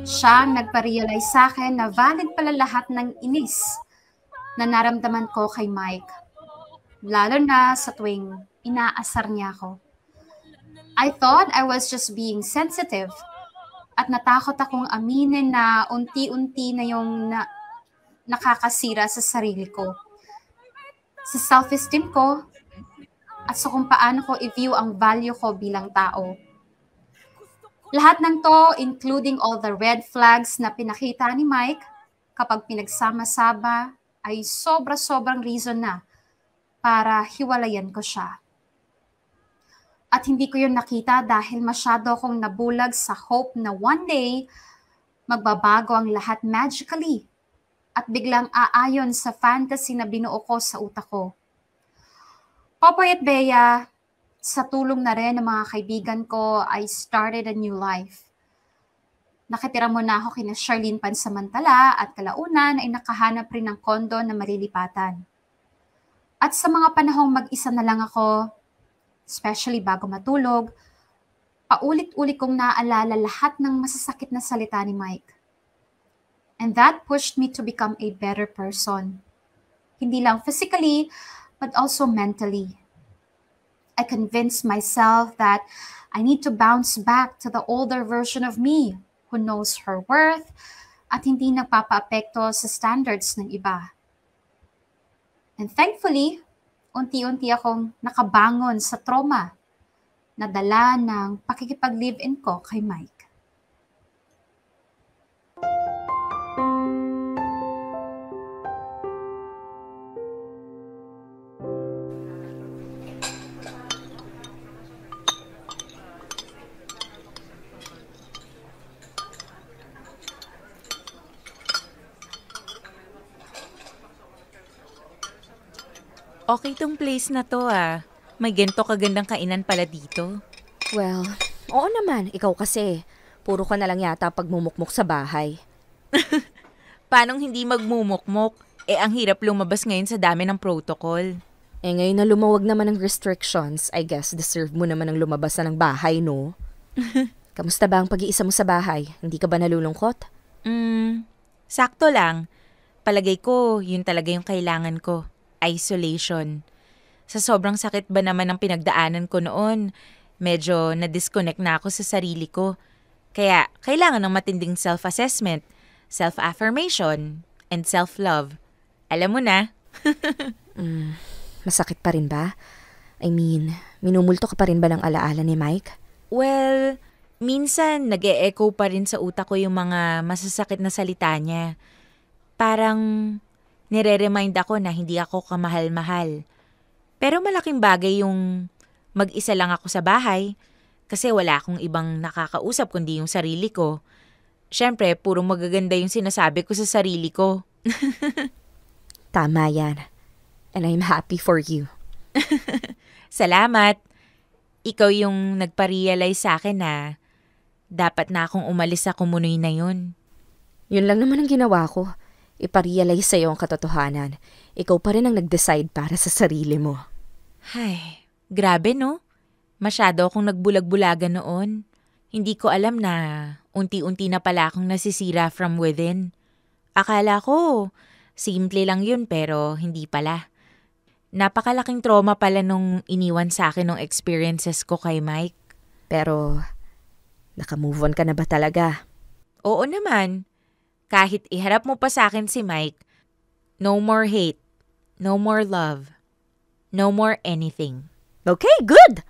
Siya ang nagpa-realize sa akin na valid pala lahat ng inis na naramdaman ko kay Mike. Lalo na sa tuwing inaasar niya ako. I thought I was just being sensitive at natakot akong aminin na unti-unti na yung nakakasira sa sarili ko. Sa self-esteem ko at sa kung paano ko i-view ang value ko bilang tao. Lahat ng to, including all the red flags na pinakita ni Mike, kapag pinagsama-saba, ay sobra-sobrang reason na para hiwalayan ko siya. At hindi ko yun nakita dahil masyado akong nabulag sa hope na one day, magbabago ang lahat magically at biglang aayon sa fantasy na binuo ko sa utak ko. Popoy at Bea, sa tulong na rin ng mga kaibigan ko, I started a new life. Nakitira muna ako kina Charlene pansamantala at kalaunan ay nakahanap rin ng kondo na malilipatan. At sa mga panahong mag-isa na lang ako, especially bago matulog, paulit-ulit kong naaalala lahat ng masasakit na salita ni Mike. And that pushed me to become a better person. Hindi lang physically, but also mentally. I convinced myself that I need to bounce back to the older version of me who knows her worth at hindi nagpapaapekto sa standards ng iba. And thankfully, unti-unti akong nakabangon sa trauma na dala ng pakikipag-live-in ko kay Mike. Okay tong place na to ah. May ganito kagandang kainan pala dito. Well, oo naman. Ikaw kasi. Puro ka na lang yata pagmumukmok sa bahay. Paanong hindi magmumukmok? Ang hirap lumabas ngayon sa dami ng protocol. Ngayon na lumawag naman ng restrictions, I guess deserve mo naman ang lumabas na ng bahay, no? Kamusta ba ang pag-iisa mo sa bahay? Hindi ka ba nalulungkot? Sakto lang. Palagay ko, yun talaga yung kailangan ko. Isolation. Sa sobrang sakit ba naman ang pinagdaanan ko noon, medyo na-disconnect na ako sa sarili ko. Kaya kailangan ng matinding self-assessment, self-affirmation, and self-love. Alam mo na. Masakit pa rin ba? I mean, minumulto ka pa rin ba ng alaala ni Mike? Well, minsan nag-e-echo pa rin sa utak ko yung mga masasakit na salita niya. Parang nire-remind ako na hindi ako kamahal-mahal. Pero malaking bagay yung mag-isa lang ako sa bahay kasi wala akong ibang nakakausap kundi yung sarili ko. Siyempre, puro magaganda yung sinasabi ko sa sarili ko. Tama yan. And I'm happy for you. Salamat. Ikaw yung nagpa-realize sa akin na dapat na akong umalis sa kumunoy na yun. Yun lang naman ang ginawa ko. iparealize sa'yo ang katotohanan. Ikaw pa rin ang nag-decide para sa sarili mo. Ay, grabe no? Masyado akong nagbulag-bulagan noon. Hindi ko alam na unti-unti na pala akong nasisira from within. Akala ko, simple lang yun pero hindi pala. Napakalaking trauma pala nung iniwan sa akin ng experiences ko kay Mike. Pero, naka-move on ka na ba talaga? Oo naman. Kahit iharap mo pa sa akin si Mike, no more hate, no more love, no more anything. Okay, good!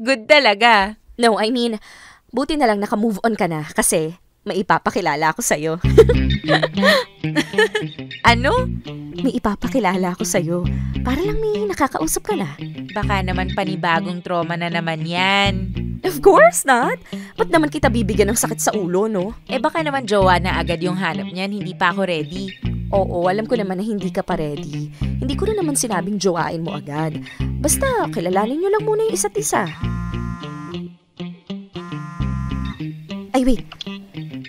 Good talaga. No, I mean, buti na lang naka-move on ka na kasi may ipapakilala ako sa'yo. Ano? May ipapakilala ako sa'yo. Para lang may nakakausap ka na. Baka naman panibagong trauma na naman yan. Of course not! Ba't naman kita bibigyan ng sakit sa ulo, no? Baka naman jowa na agad yung hanap niyan, hindi pa ako ready. Oo, alam ko naman na hindi ka pa ready. Hindi ko na naman sinabing jowain mo agad. Basta, kilalanin nyo lang muna yung isa't isa. Ay, wait.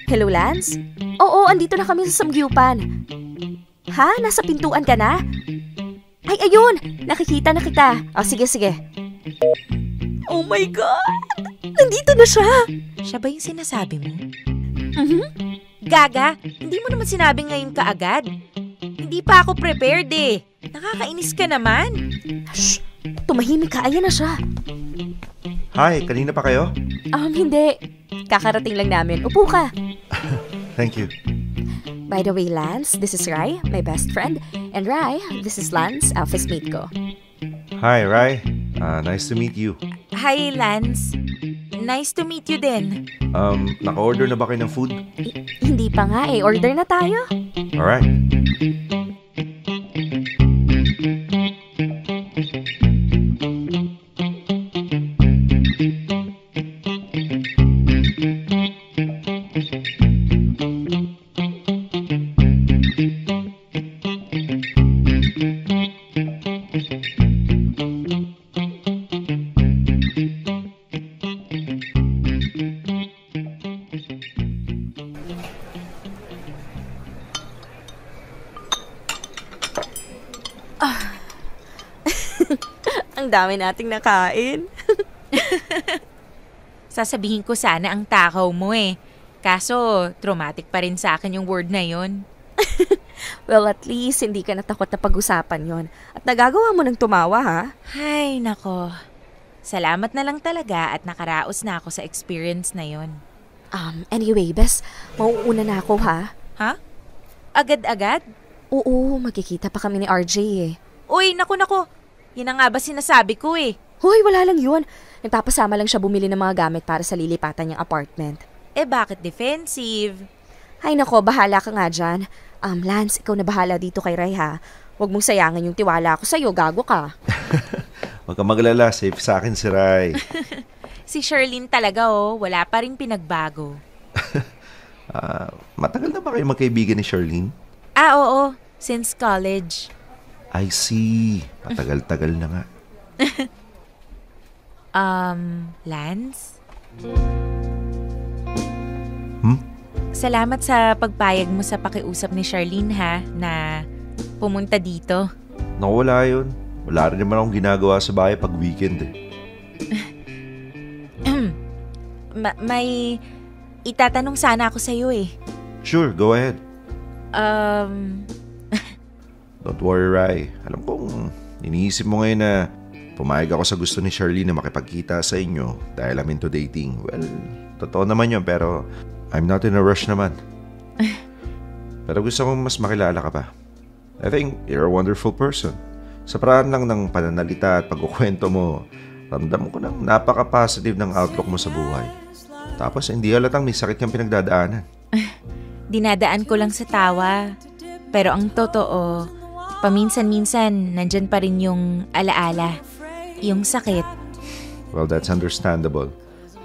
Hello, Lance? Oo, andito na kami sa Samgyupan. Ha? Nasa pintuan ka na? Ay, ayun! Nakikita na kita. O, sige. Oh my God! Nandito na siya! Siya ba yung sinasabi mo? Mhm. Gaga, hindi mo naman sinabi ngayon kaagad. Hindi pa ako prepared eh. Nakakainis ka naman. Shh! Tumahimik ka. Ayan na siya. Hi, kanina pa kayo? Hindi. Kakarating lang namin. Upo ka. Thank you. By the way, Lance, this is Rai, my best friend. And Rai, this is Lance, office mate ko. Hi, Rai. Nice to meet you. Hi, Lance. Nice to meet you din. Naka-order na ba kayo ng food? Hindi pa nga eh. Order na tayo. Alright. Ang dami nating nakain. Sasabihin ko sana ang takaw mo eh. Kaso, traumatic pa rin sa akin yung word na yon. Well, at least hindi ka natakot na pag-usapan yon. At nagagawa mo ng tumawa, ha? Ay, nako. Salamat na lang talaga at nakaraos na ako sa experience na yon. Anyway, Bes, mauuna na ako, ha? Ha? Agad-agad? Oo, magkikita pa kami ni RJ eh. Uy, naku. Yan na nga ba sinasabi ko eh. Hoy, wala lang yun. Nagpapasama lang siya bumili ng mga gamit para sa lilipatan niyang apartment. Bakit defensive? Ay nako, bahala ka nga dyan. Lance, ikaw na bahala dito kay Rai, ha? Huwag mong sayangin yung tiwala ko sa'yo, gago ka. Huwag ka maglala, safe sa akin si Rai. Si Sherlyn talaga wala pa rin pinagbago. Matagal na ba kayo magkaibigan ni Charlene? Oo. Since college. I see. Matagal-tagal na nga. Lance? Salamat sa pagpayag mo sa pakiusap ni Charlene ha, na pumunta dito. Naku, wala yun. Wala rin naman akong ginagawa sa bahay pag weekend eh. May itatanong sana ako sa'yo eh. Sure, go ahead. Don't worry, Rai. Alam kong iniisip mo ngayon na pumayag ako sa gusto ni Charlene na makipagkita sa inyo dahil I'm into dating. Well, totoo naman yun pero I'm not in a rush naman. Pero gusto kong mas makilala ka pa. I think you're a wonderful person. Sa paraan lang ng pananalita at pagkukwento mo, ramdam ko nang napaka-positive ng outlook mo sa buhay. Tapos hindi halatang may sakit kang pinagdadaanan. Dinadaan ko lang sa tawa. Pero ang totoo, paminsan-minsan nandyan pa rin yung alaala, yung sakit. Well, that's understandable.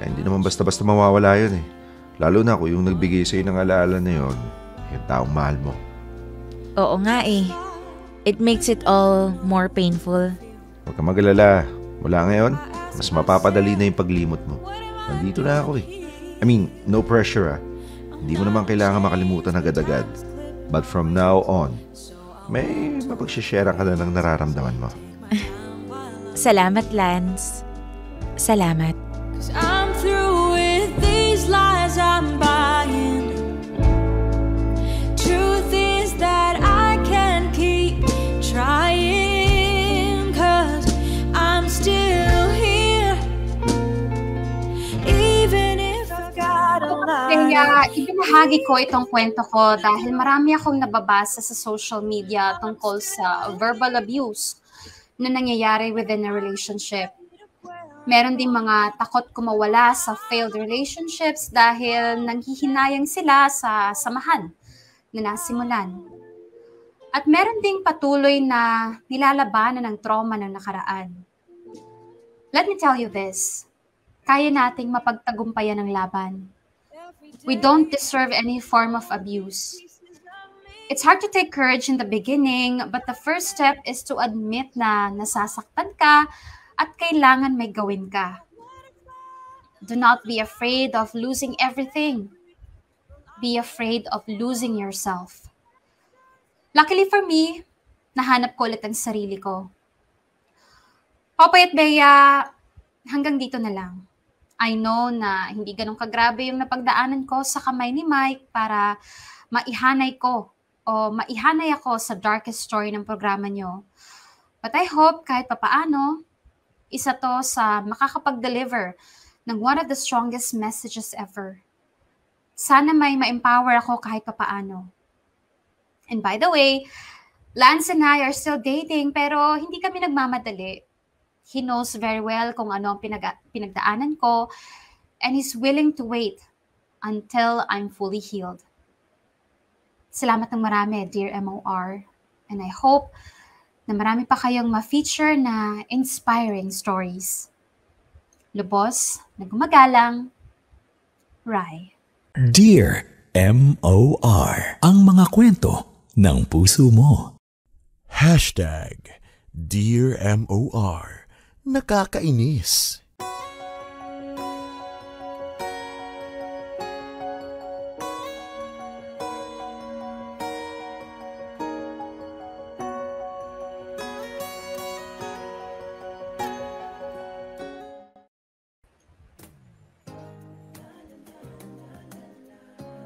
Eh, hindi naman basta-basta mawawala yun eh. Lalo na kung yung nagbigay sa'yo ng alaala na yun, yung taong mahal mo. Oo nga eh. It makes it all more painful. Huwag kang mag-alala. Mula ngayon, mas mapapadali na yung paglimot mo. Nandito na ako eh. I mean, no pressure ah. Hindi mo naman kailangan makalimutan agad-agad. But from now on, may mapagsishare ka na ng nararamdaman mo. Salamat, Lance. Salamat. I'm through with these lies I'm buying. Truth is that I can't keep trying, 'cause I'm still here. Even if I've got a lie. Kaya ibinahagi ko itong kwento ko dahil marami akong nababasa sa social media tungkol sa verbal abuse na nangyayari within a relationship. Meron din mga takot kumawala sa failed relationships dahil nanghihinayang sila sa samahan na nasimulan. At meron ding patuloy na nilalabanan ng trauma ng nakaraan. Let me tell you this, kaya nating mapagtagumpayan ang laban. We don't deserve any form of abuse. It's hard to take courage in the beginning, but the first step is to admit na nasasaktan ka at kailangan may gawin ka. Do not be afraid of losing everything. Be afraid of losing yourself. Luckily for me, nahanap ko ulit ang sarili ko. Popoy at Bea, hanggang dito na lang. I know na hindi ganun kagrabe yung napagdaanan ko sa kamay ni Mike para maihanay ako sa darkest story ng programa nyo. But I hope kahit papaano, isa to sa makakapag-deliver ng one of the strongest messages ever. Sana may ma-empower ako kahit papaano. And by the way, Lance and I are still dating pero hindi kami nagmamadali. He knows very well kung ano ang pinagdaanan ko and he's willing to wait until I'm fully healed. Salamat ng marami, dear MOR. And I hope na marami pa kayong ma-feature na inspiring stories. Lubos na gumagalang, Rai. Dear MOR, ang mga kwento ng puso mo. Dear MOR, nakakainis.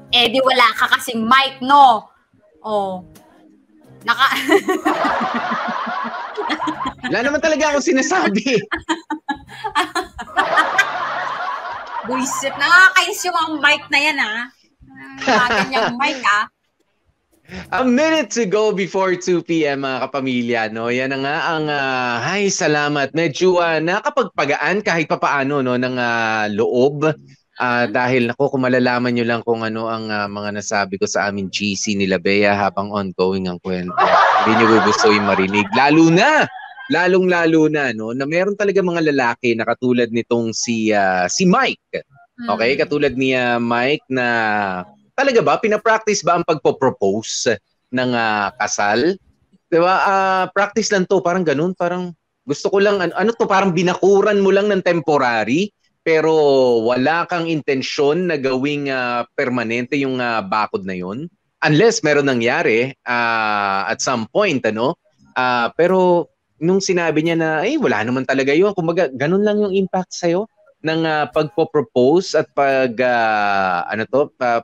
Eh di wala ka kasing mic, no? Oh. Wala naman talaga akong sinasabi. Buisit. Nakakainis yung mga mic na yan, ha? Ganyang mic, ha? A minute to go before 2 p.m. mga kapamilya, no? Yan na nga ang ay salamat. Medyo nakapagpagaan kahit papaano, no, ng loob. Dahil kung malalaman nyo lang kung ano ang mga nasabi ko sa amin GC nila Bea habang ongoing ang kwento. Hindi nyo gugustuhin marinig. Lalong-lalo na, no, na meron talaga mga lalaki na katulad nitong si Mike. Okay? Katulad ni Mike na talaga ba, pinapractice ba ang pagpo-propose ng kasal? Diba? Practice lang to, parang ganun. Parang gusto ko lang, ano to, parang binakuran mo lang ng temporary. Pero wala kang intensyon na gawing permanente yung bakod na yun. Unless meron nangyari at some point, ano? Pero nung sinabi niya na, wala naman talaga yun. Kumbaga, ganun lang yung impact sa'yo ng pagpo-propose at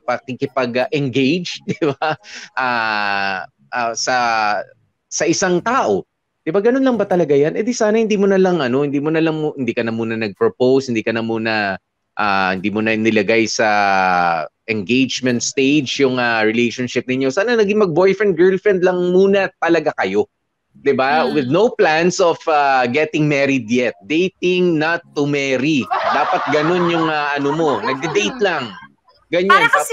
pakikipag-engage, di ba? Sa isang tao. Diba ganun lang ba talaga yan? Di sana hindi ka na muna nag-propose, hindi mo na nilagay sa engagement stage yung relationship ninyo. Sana naging mag-boyfriend-girlfriend lang muna talaga kayo. Diba? With no plans of getting married yet. Dating not to marry. Dapat ganun yung nagde-date lang. Ganyan. Tapos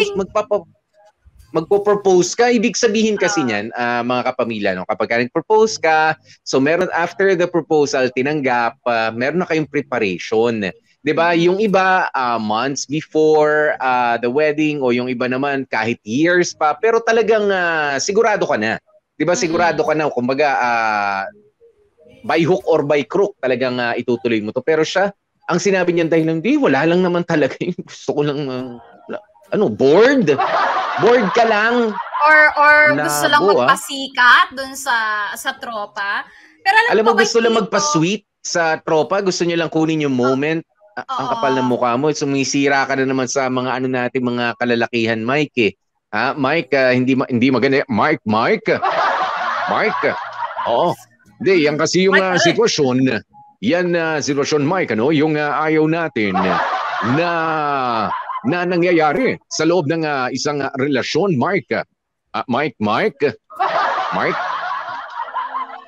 magpo-propose ka, ibig sabihin kasi niyan, mga kapamilya, no? Kapag nag-propose ka, so meron after the proposal, tinanggap, meron na kayong preparation. 'Di ba? Yung iba, months before the wedding, o yung iba naman kahit years pa, pero talagang sigurado ka na. 'Di ba? Sigurado ka na, kumbaga, by hook or by crook, talagang itutuloy mo to. Pero siya, ang sinabi niya dahil hindi, wala lang naman talaga yung gusto ko lang, bored? Bored ka lang. Or gusto lang Labo, magpasikat dun sa tropa. Pero alam mo, ba, gusto lang feeling ko- magpa-sweet sa tropa. Gusto niyo lang kunin yung moment. Ang kapal ng mukha mo. Sumisira ka na naman sa mga ano natin, mga kalalakihan, Mike eh. Ha, Mike, hindi maganda. Mike. Oo. Hindi, yan kasi yung sitwasyon. Yan sitwasyon, Mike, ano? Yung ayaw natin na nangyayari sa loob ng isang relasyon, Mike. Mike.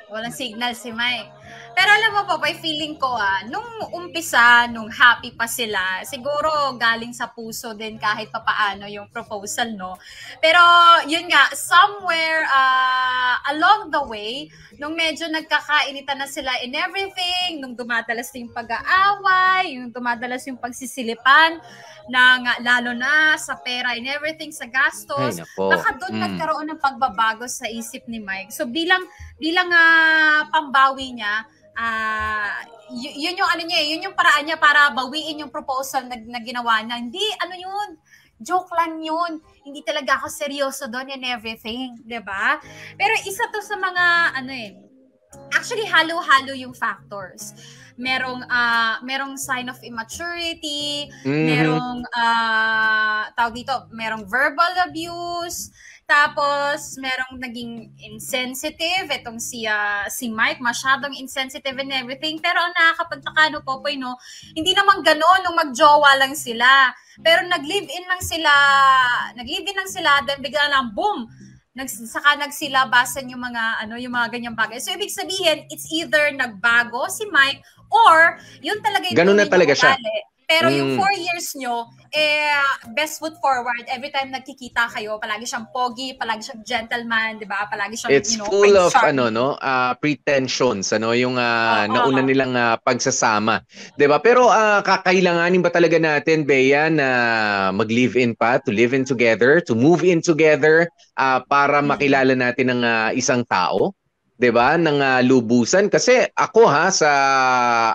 Walang signal si Mike. Pero alam mo po, by feeling ko nung umpisa, nung happy pa sila, siguro galing sa puso din kahit papaano yung proposal, no? Pero yun nga, somewhere along the way, nung medyo nagkakainitan na sila in everything, nung dumadalas yung pag-aaway, yung dumadalas yung pagsisilipan, lalo na sa pera and everything, sa gastos, baka doon nagkaroon ng pagbabago sa isip ni Mike. So bilang pambawi niya, yun yung ano niya, yun yung paraan niya para bawiin yung proposal na ginawa niya. Hindi, ano yun, joke lang yun. Hindi talaga ako seryoso doon and everything, 'di ba? Pero isa to sa mga actually halo-halo yung factors. Merong sign of immaturity, merong tawag dito, merong verbal abuse, tapos merong naging insensitive itong si Mike, masyadong insensitive and everything. Pero ang nakakapagtaka Popoy, hindi naman gano'n nung magjowa lang sila. Pero nag-live-in lang sila, then bigla lang boom, saka nagsilabasan yung mga ganyang bagay. So ibig sabihin, it's either nagbago si Mike or yun talaga yung ganun na talaga siya. Pero yung 4 years nyo, best foot forward. Every time nagkikita kayo, palagi siyang pogi, palagi siyang gentleman, di ba? Palagi siyang, it's full of pretensions, yung nauna nilang pagsasama. Di ba? Pero kakailanganin ba talaga natin, Bea, na mag-live-in pa, to live in together, to move in together, para makilala natin ang isang tao? 'Di ba, ng lubusan? Kasi ako sa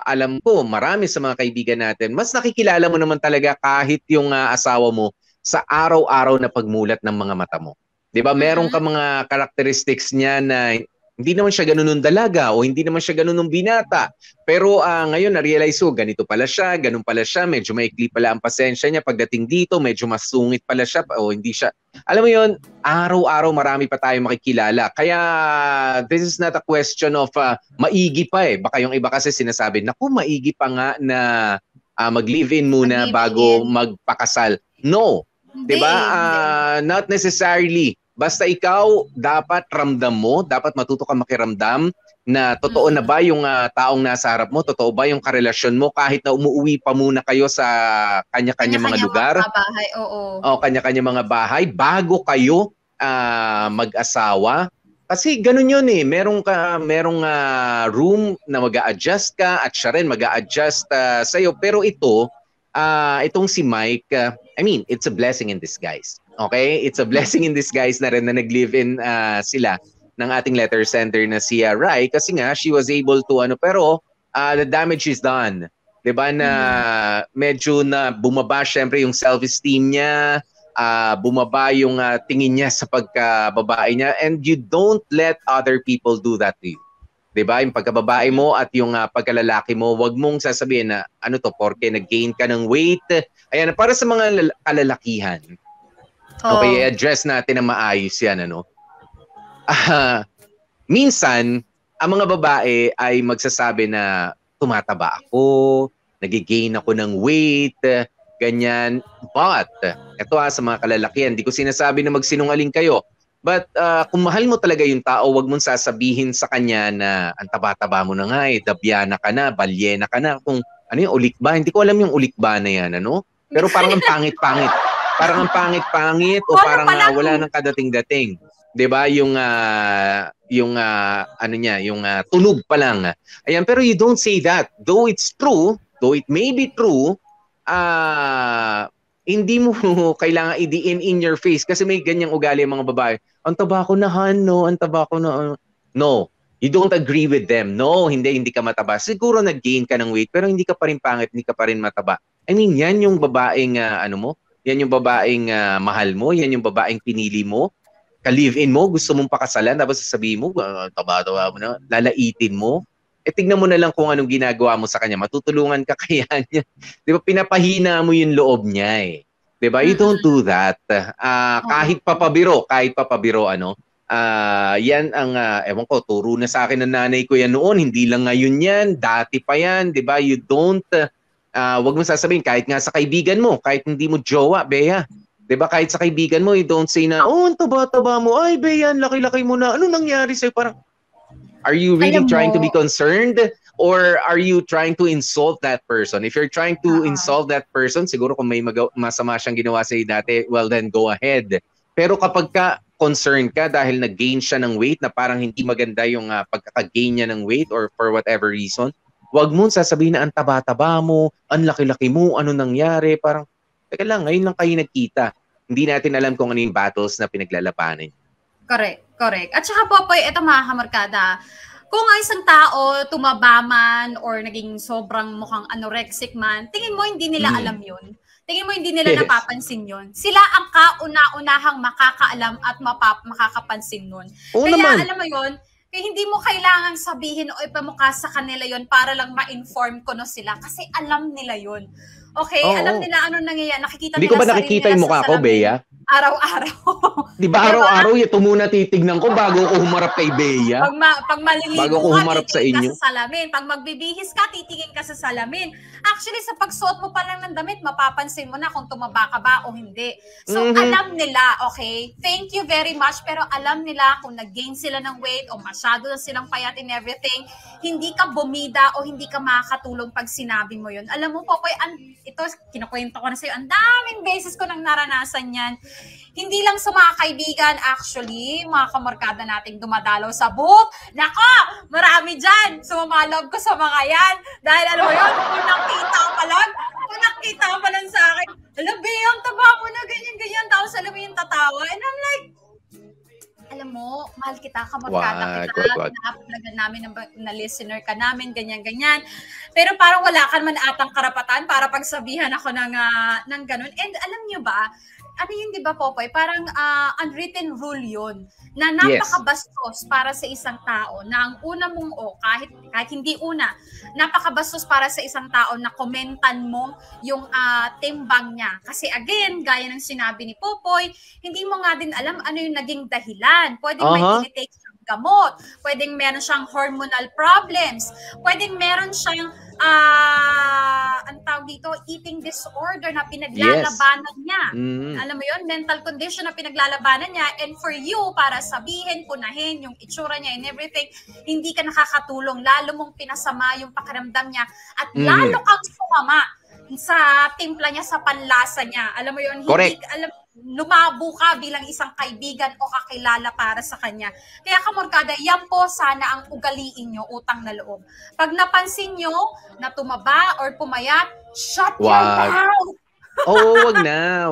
alam ko, marami sa mga kaibigan natin, mas nakikilala mo naman talaga kahit yung asawa mo sa araw-araw na pagmulat ng mga mata mo. 'Di ba? Meron ka mga characteristics niya na hindi naman siya ganun nung dalaga o hindi naman siya ganun nung binata. Pero ngayon na-realize ko, ganito pala siya, ganun pala siya, medyo maikli pala ang pasensya niya pagdating dito, medyo mas sungit pala siya o hindi siya. Alam mo yun, araw-araw marami pa tayong makikilala. Kaya this is not a question of maigi pa eh. Baka yung iba kasi sinasabi, naku, maigi pa nga na mag-live-in muna bago magpakasal. No. Diba? Not necessarily. Basta ikaw, dapat ramdam mo, dapat matuto ka makiramdam na totoo na ba yung taong nasa harap mo, totoo ba yung karelasyon mo kahit na umuwi pa muna kayo sa kanya-kanya mga lugar. Bahay, oo. O kanya-kanya mga bahay bago kayo mag-asawa. Kasi ganun yun eh, merong room na mag-a-adjust ka at siya rin mag-a-adjust sa'yo. Pero itong si Mike, it's a blessing in disguise. Okay? It's a blessing in disguise na rin na nag-live-in sila ng ating letter sender na si Rai kasi nga she was able to pero the damage is done. 'Di ba na medyo na bumaba syempre yung self-esteem niya, bumaba yung tingin niya sa pagkababae niya, and you don't let other people do that to you. 'Di ba? Yung pagkababae mo at yung pagkalalaki mo, wag mong sasabihin na porke nag-gain ka ng weight. Ayan, para sa mga kalalakihan. Okay, address natin na maayos yan, minsan, ang mga babae ay magsasabi na tumataba ako, nagigain ako ng weight, ganyan. But, ito sa mga kalalakihan, hindi ko sinasabi na magsinungaling kayo. But kung mahal mo talaga yung tao, wag mong sasabihin sa kanya na ang taba-taba mo na nga dabyana ka na, balyena ka na. Kung yung ulikba, hindi ko alam yung ulikba na yan, Pero parang ang pangit-pangit. Parang ang pangit-pangit o parang wala nang kadating-dating. 'Di ba? Yung tunog pa lang. Ayan, pero you don't say that. Though it's true, though it may be true, hindi mo kailangan i-diin in your face kasi may ganyang ugali ang mga babae. Ang taba ko na, ang taba ko na. No, you don't agree with them. No, hindi ka mataba. Siguro nag-gain ka ng weight pero hindi ka pa rin pangit, hindi ka pa rin mataba. Yan yung babaeng yan yung babaeng mahal mo, yan yung babaeng pinili mo. ka-live-in mo, gusto mong pakasalan, tapos sasabihin mo, taba-taba mo na, lalaitin mo. Tignan mo na lang kung anong ginagawa mo sa kanya. Matutulungan ka kaya niya. Di ba, pinapahina mo yung loob niya eh. Di ba? You don't do that. Kahit papabiro, yan ang, ewan ko, turo na sa akin ng nanay ko yan noon. Hindi lang ngayon yan, dati pa yan. Di ba? You don't, wag mo sasabihin, kahit nga sa kaibigan mo, kahit hindi mo jowa, Bea. Di ba? Kahit sa kaibigan mo, you don't say na, ang taba-taba mo, ay, Bea, laki-laki mo na. Ano nangyari sa'yo? Parang, are you really trying to be concerned? Or are you trying to insult that person? If you're trying to insult that person, siguro kung may masama siyang ginawa sa'yo dati, well then go ahead. Pero kapag concerned ka dahil nag-gain siya ng weight na parang hindi maganda yung pagkaka-gain niya ng weight or for whatever reason, wag mo sasabihin na ang taba-taba mo, ang laki-laki mo, ano nangyari, parang, teka lang, ngayon lang kayo nagkita. Hindi natin alam kung ano yung battles na pinaglalabanan. Correct. At saka po, ito mga kamarkada, kung ang isang tao tumaba man or naging sobrang mukhang anorexic man, tingin mo hindi nila alam yun. Tingin mo hindi nila napapansin yun. Sila ang kauna-unahang makakaalam at makakapansin nun. Kaya alam mo yun, hindi mo kailangan sabihin o ipamukha sa kanila yun para lang ma-inform ko no sila kasi alam nila yun. Okay, alam nila ano nangyayari. Nakikita hindi nila. Hindi ko ba nakikita yung mukha ko, Bea? Araw-araw. Di ba araw-araw ito muna titignan ko bago ako humarap kay Bea? Pag maliligo bago ako humarap ka, sa inyo. Ka sa salamin. Pag magbibihis ka, titingin ka sa salamin. Actually, sa pagsuot mo pa lang ng damit, mapapansin mo na kung tumaba ka ba o hindi. So, alam nila, okay? Thank you very much. Pero alam nila kung nag-gain sila ng weight o masyado na silang payat in everything, hindi ka bumida o hindi ka makakatulong pag sinabi mo yun. Alam mo, Popoy, ito, kinukwento ko na sa'yo, ang daming beses ko nang naranasan yan. Hindi lang sa mga kaibigan, actually, mga kamarkada nating dumadalaw sa booth. Nako, marami dyan. Sumamalog ko sa mga yan. Dahil alam mo yun, kung nakita ka pa lang sa akin, alam, Bea, ang taba mo na ganyan-ganyan. Tapos alam mo yung tatawa. And I'm like, alam mo, mahal kita, kamarkada kita, na-uploadan namin na listener ka namin, ganyan-ganyan. Pero parang wala ka man atang karapatan para pagsabihan ako ng ganun. And alam niyo ba, ano yun, di ba, Popoy? Parang unwritten rule yun na napakabastos para sa isang tao na ang una mong kahit hindi una, napakabastos para sa isang tao na komentan mo yung timbang niya. Kasi again, gaya ng sinabi ni Popoy, hindi mo nga din alam ano yung naging dahilan. Pwedeng may tinitake siyang gamot, pwedeng meron siyang hormonal problems, pwedeng meron siyang ang tawag dito, eating disorder na pinaglalabanan niya. Alam mo yun, mental condition na pinaglalabanan niya, and for you, para sabihin, punahin yung itsura niya and everything, hindi ka nakakatulong, lalo mong pinasama yung pakiramdam niya, at lalo kang sumama sa timpla niya, sa panlasa niya. Alam mo yun, hindi, lumabo ka bilang isang kaibigan o kakilala para sa kanya. Kaya kamorkada, yan po sana ang ugaliin nyo, utang na loob. Pag napansin nyo na tumaba or pumayat, shut your mouth!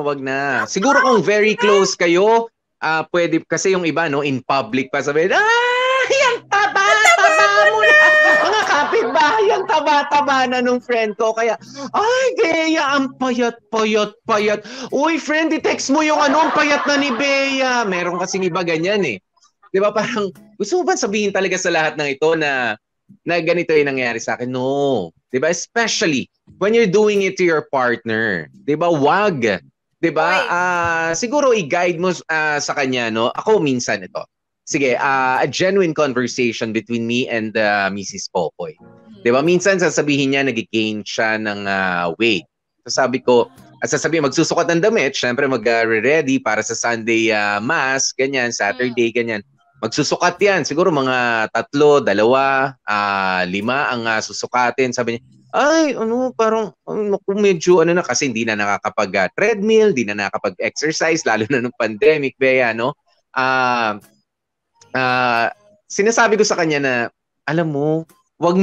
wag na. Siguro kung very close kayo, pwede, kasi yung iba, no, in public pa sabihin, yan taba mo na. Mga kapitbahay, yan taba na nung friend ko. Kaya, ay, Bea, ang payat. Uy, friend, i-text mo yung ang payat na ni Bea. Meron kasing iba ganyan eh. Di ba, parang, gusto mo ba sabihin talaga sa lahat ng ito na ganito yung nangyari sa akin? No. Di ba, especially when you're doing it to your partner. Di ba, wag. Di ba, siguro i-guide mo sa kanya, no? Ako minsan ito. Sige, a genuine conversation between me and Mrs. Popoy. Diba? Minsan sasabihin niya, nag-gain siya ng weight. So sabi ko, magsusukat ng damit, syempre mag-ready para sa Sunday Mass, ganyan, Saturday, ganyan. Magsusukat yan. Siguro mga 3, 2, 5 ang susukatin. Sabi niya, ay, parang medyo na kasi hindi na nakakapag-treadmill, hindi na nakakapag-exercise, lalo na nung pandemic, Bea, no? Sinasabi ko sa kanya na, alam mo, wag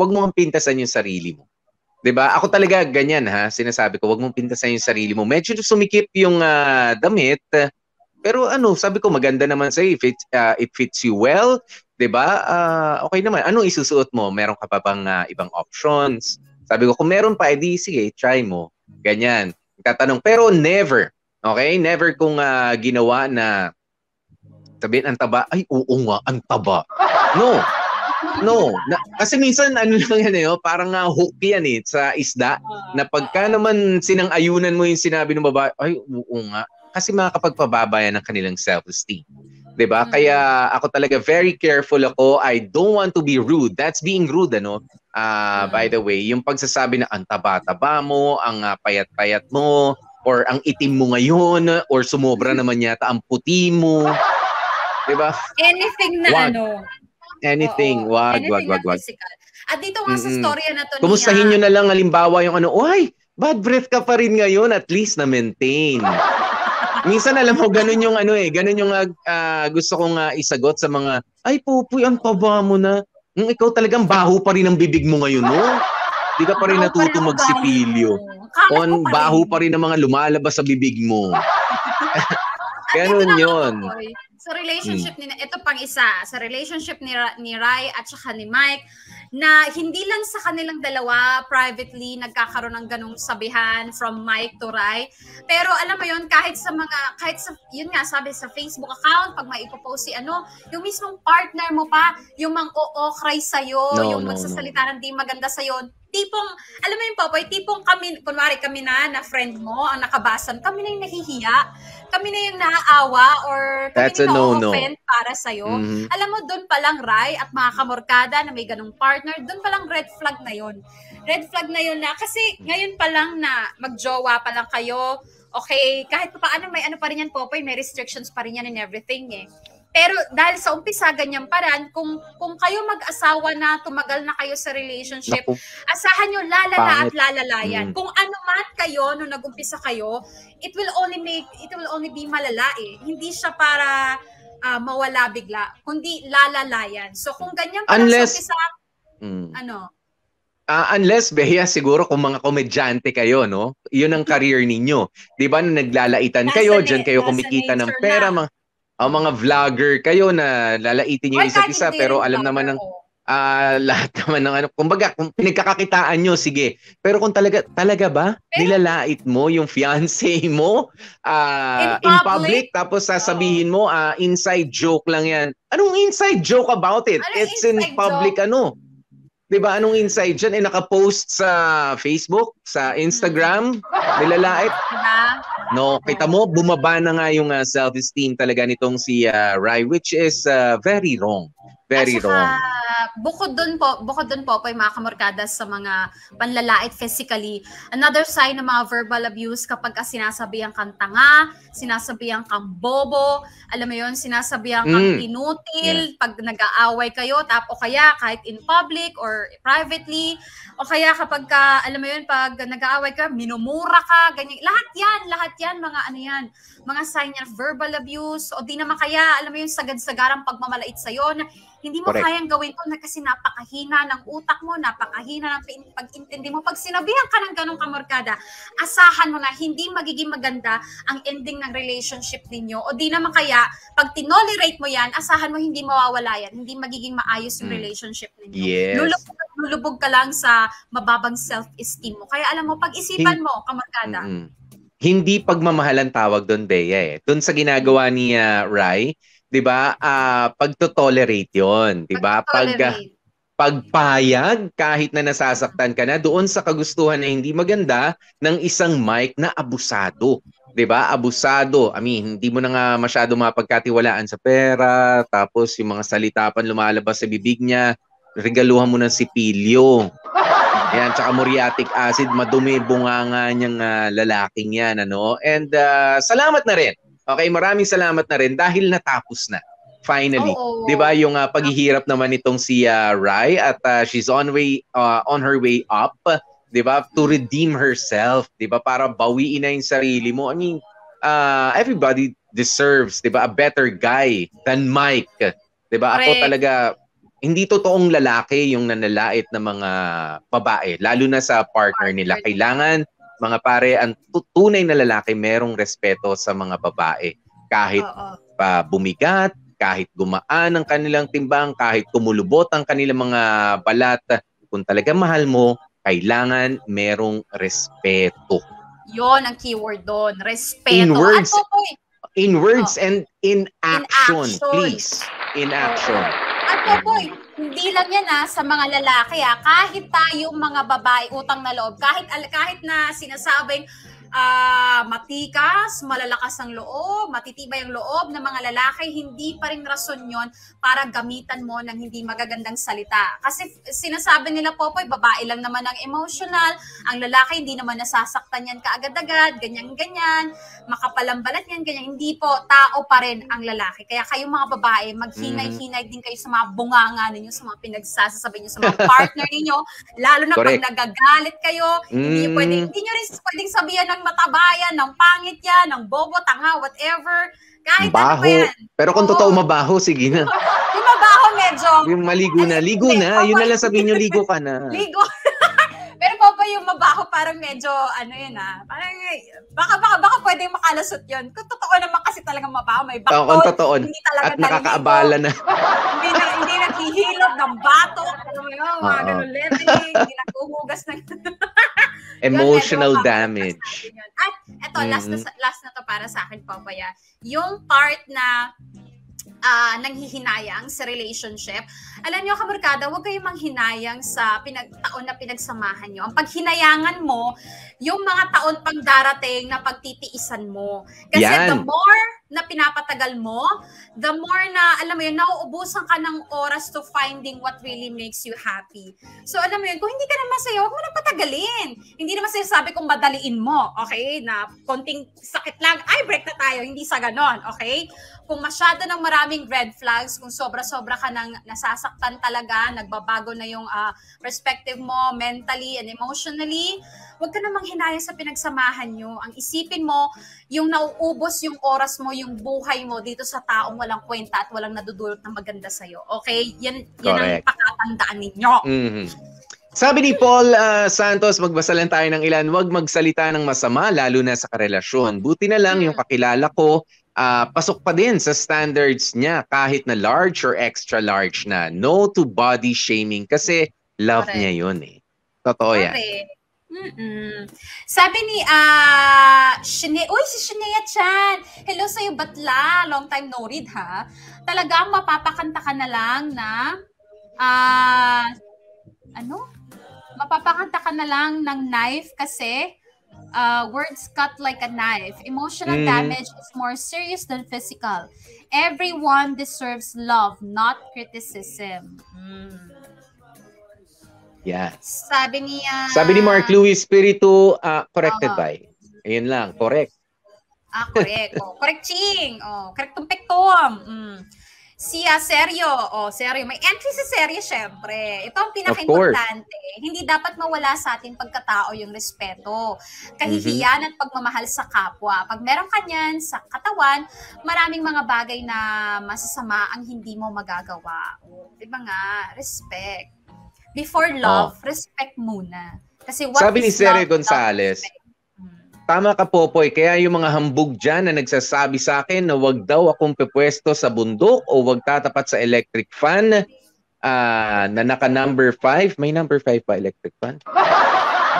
mo ang pintasan yung sarili mo. 'Di ba? Ako talaga ganyan sinasabi ko, wag mong pintasan yung sarili mo. Medyo sumikip yung damit, pero sabi ko maganda naman sa if it fits you well, 'di ba? Okay naman. Anong isusuot mo? Meron ka pa bang ibang options? Sabi ko kung meron pa, edi sige, try mo. Ganyan. Tatanong, pero never. Okay? Never kung ginawa na Sabihin, ang taba. Ay, oo nga, ang taba. No. Kasi minsan, ano lang yan parang hook yan sa isda, na pagka naman sinang-ayunan mo yung sinabi ng babae, ay, oo nga. Kasi makakapagpababa yan ng kanilang self-esteem. Diba? Kaya ako talaga very careful ako. I don't want to be rude. That's being rude, by the way. Yung pagsasabi na ang taba-taba mo, ang payat-payat mo, or ang itim mo ngayon, or sumobra naman yata ang puti mo. Diba? Anything na Anything. Wag. At dito nga sa storya na to kumustahin nyo na lang halimbawa yung oy, bad breath ka pa rin ngayon, at least na maintain. Minsan alam mo, ganun yung ganun yung gusto kong isagot sa mga, ay Pupoy, ang taba mo na. Ikaw talagang baho pa rin ang bibig mo ngayon, no? Di ka pa rin natuto magsipilyo. Baho pa rin ang mga lumalabas sa bibig mo. Ganun yun. Sa relationship ni ito pang isa, sa relationship ni Rai at saka ni Mike, na hindi lang sa kanilang dalawa privately nagkakaroon ng ganung sabihan from Mike to Rai, pero alam mo yun, kahit sa yun nga sabi sa Facebook account, pag may ipopost yung mismong partner mo pa, yung mang-o-cry sa'yo, yung magsasalita ng di maganda sa'yo, tipong, alam mo yung Popoy, tipong kami, kunwari kami na friend mo, ang nakabasan, kami na yung nahihiya, kami na yung naaawa, or kami na na-offend para sa'yo. Alam mo, doon palang Rai at mga kamorkada na may ganong partner, doon palang red flag na yun. Red flag na yun na, kasi ngayon pa lang na magjowa pa lang kayo, okay, kahit pa paano may pa rin yan, Popoy, may restrictions pa rin yan and everything Pero dahil sa umpisa, ganyan paraan, kung kayo mag-asawa na, tumagal na kayo sa relationship, asahan nyo lalala at lalalayan. Kung ano man kayo, nung nag-umpisa kayo, it will only be malala Hindi siya para mawala bigla, kundi lalalayan. So kung ganyan parang sa umpisa, unless, Bea, siguro kung mga komedyante kayo, no? Yun ang career ninyo. Di ba, na naglalaitan kayo, dyan kayo kumikita ng pera, mga vlogger kayo na lalaitin nyo isa't isa, pero alam naman ng lahat naman ng kumbaga, kung pinagkakakitaan nyo, sige. Pero kung talaga ba, nilalait mo yung fiancé mo in public, tapos sasabihin mo, inside joke lang yan. Anong inside joke about it? It's in public, Diba, anong inside dyan? Nakapost sa Facebook, sa Instagram, nilalait. No, kita mo, bumaba na nga yung self-esteem talaga nitong si Rai, which is very wrong. Very wrong. Bukod dun po, mga kamorkada sa mga panlalait physically, another sign ng mga verbal abuse kapag sinasabihan kang tanga, sinasabihan kang bobo, alam mo yun, sinasabihan kang inutil, pag nag-aaway kayo, o kaya kahit in public or privately, o kaya kapag alam mo yun, pag nag-aaway ka, minumura ka, ganyan. Lahat yan, mga sign yan, verbal abuse, o di naman kaya, alam mo yun, sagad-sagarang pagmamalait sa'yo, na hindi mo kayang gawin to na kasi napakahina ng utak mo, napakahina ng pag-intindi mo. Pag sinabihan ka ng ganong kamorkada, asahan mo na hindi magiging maganda ang ending ng relationship ninyo. O di naman kaya, pag tinolerate mo yan, asahan mo hindi mawawala yan. Hindi magiging maayos yung relationship ninyo. Yes. Lulubog ka lang sa mababang self-esteem mo. Kaya alam mo, pag-isipan mo, kamorkada. Hindi pagmamahalan tawag doon, Bea. Doon sa ginagawa ni Rai, 'di ba? Pagto-tolerate 'yon, 'di ba? Pagpayag kahit na nasasaktan ka na doon sa kagustuhan na hindi maganda ng isang Mike na abusado, 'di ba? Abusado. I mean, hindi mo na nga masyado mapagkatiwalaan sa pera, tapos yung mga salita pa lumalabas sa bibig niya, regaluhan mo ng sipilyo. Yan, tsaka muriatic acid, madumi bunganga niyang lalaking yan, And salamat na rin. Okay, maraming salamat na rin dahil natapos na. Finally. 'Di ba yung paghihirap naman nitong si Rai at she's on her way up, 'di ba? To redeem herself, 'di ba? Para bawiin na yung sarili mo. I mean, everybody deserves, 'di ba, a better guy than Mike. 'Di ba? Ako talaga hindi totoong lalaki yung nanalait ng mga babae, lalo na sa partner nila. Kailangan, mga pare, ang tunay na lalaki merong respeto sa mga babae. Kahit bumigat, kahit gumaan ang kanilang timbang, kahit kumulubot ang kanilang mga balat, kung talaga mahal mo, kailangan merong respeto. Yon ang keyword doon, respeto. In words, In words and in action, action. please. In action. At Popoy, hindi lang yan sa mga lalaki kahit tayong mga babae utang na loob, kahit na sinasabing matikas, malalakas ang loob, matitibay ang loob ng mga lalaki, hindi pa rin rason yon para gamitan mo ng hindi magagandang salita. Kasi sinasabi nila, Popoy, babae lang naman ang emotional, ang lalaki hindi naman nasasaktan yan kaagad-agad, ganyan-ganyan, makapalambalat yan, ganyan. Hindi po, tao pa rin ang lalaki. Kaya kayong mga babae, maghinay-hinay din kayo sa mga bunganga ninyo, sa mga pinagsasabi nyo, sa mga partner ninyo, lalo na pag nagagalit kayo, hindi nyo rin pwedeng sabihan ng matabayan, ng pangit yan, ng bobo, tanga, whatever. Kahit baho. Ano pa yan. Pero kung totoo mabaho, sige na. Yung mabaho medyo. Yung maligo na. Ligo na. Yun na lang sabihin nyo, ligo ka na. Ligo. Pero Papa, yung mabaho parang medyo, parang, baka pwedeng makalasot yun. Kung totoo naman kasi talagang mabaho, may baktol. Kung totoo. Hindi talaga at nakakaabala na. hindi naghihilot ng bato. Mga ganun leveling. Hindi naghuhugas ng... Emotional damage. At eto, last na to para sa akin, Papaya. Yung part na nanghihinayang sa relationship. Alam niyo, kabarkada, huwag kayong manghinayang sa taon na pinagsamahan niyo. Ang paghinayangan mo, yung mga taon pang darating na pagtitiisan mo. Kasi the more na pinapatagal mo, the more na, alam mo yun, nauubusan ka ng oras to finding what really makes you happy. So, alam mo yun, kung hindi ka na masaya, huwag mo na patagalin. Hindi naman sinasabi kung madaliin mo, okay? Na konting sakit lang, ay, break na tayo. Hindi sa ganon, okay? Kung masyado ng maraming red flags, kung sobra-sobra ka nang nasasaktan talaga, nagbabago na yung perspective mo mentally and emotionally, huwag ka namang hinayang sa pinagsamahan nyo. Ang isipin mo, yung nauubos yung oras mo, yung buhay mo dito sa taong walang kwenta at walang nadudulot ng maganda sa'yo. Okay? Yan ang pakatandaan ninyo. Mm-hmm. Sabi ni Paul Santos, magbasa lang tayo ng ilan, huwag magsalita ng masama, lalo na sa karelasyon. Buti na lang yung kakilala ko, pasok pa din sa standards niya kahit na large or extra large na. No to body shaming kasi love niya yun eh. Totoo yan. Sabi ni si Shinea Chan. Hello sa'yo, Batla. Long time no read, ha? Talagang mapapakanta ka na lang na mapapakanta ka na lang ng knife kasi words cut like a knife. Emotional damage is more serious than physical. Everyone deserves love, not criticism. Yes. Sabi ni Mark Louis Espiritu, corrected by. Ayun lang, correct. Correct. Correct, Ching. Correct tumpektom. Seryo. Seryo. May entry sa seryo, syempre. Ito ang pinaka-importante. Hindi dapat mawala sa ating pagkatao yung respeto, kahihiyan at pagmamahal sa kapwa. Pag meron ka niyan sa katawan, maraming mga bagay na masasama ang hindi mo magagawa. Diba nga? Respect. Before love, respect muna. Kasi what sabi ni Sere Gonzales, tama ka, Popoy, kaya yung mga hambog dyan na nagsasabi sa akin na wag daw akong pepwesto sa bundok o wag tatapat sa electric fan na naka number 5. May number 5 pa electric fan?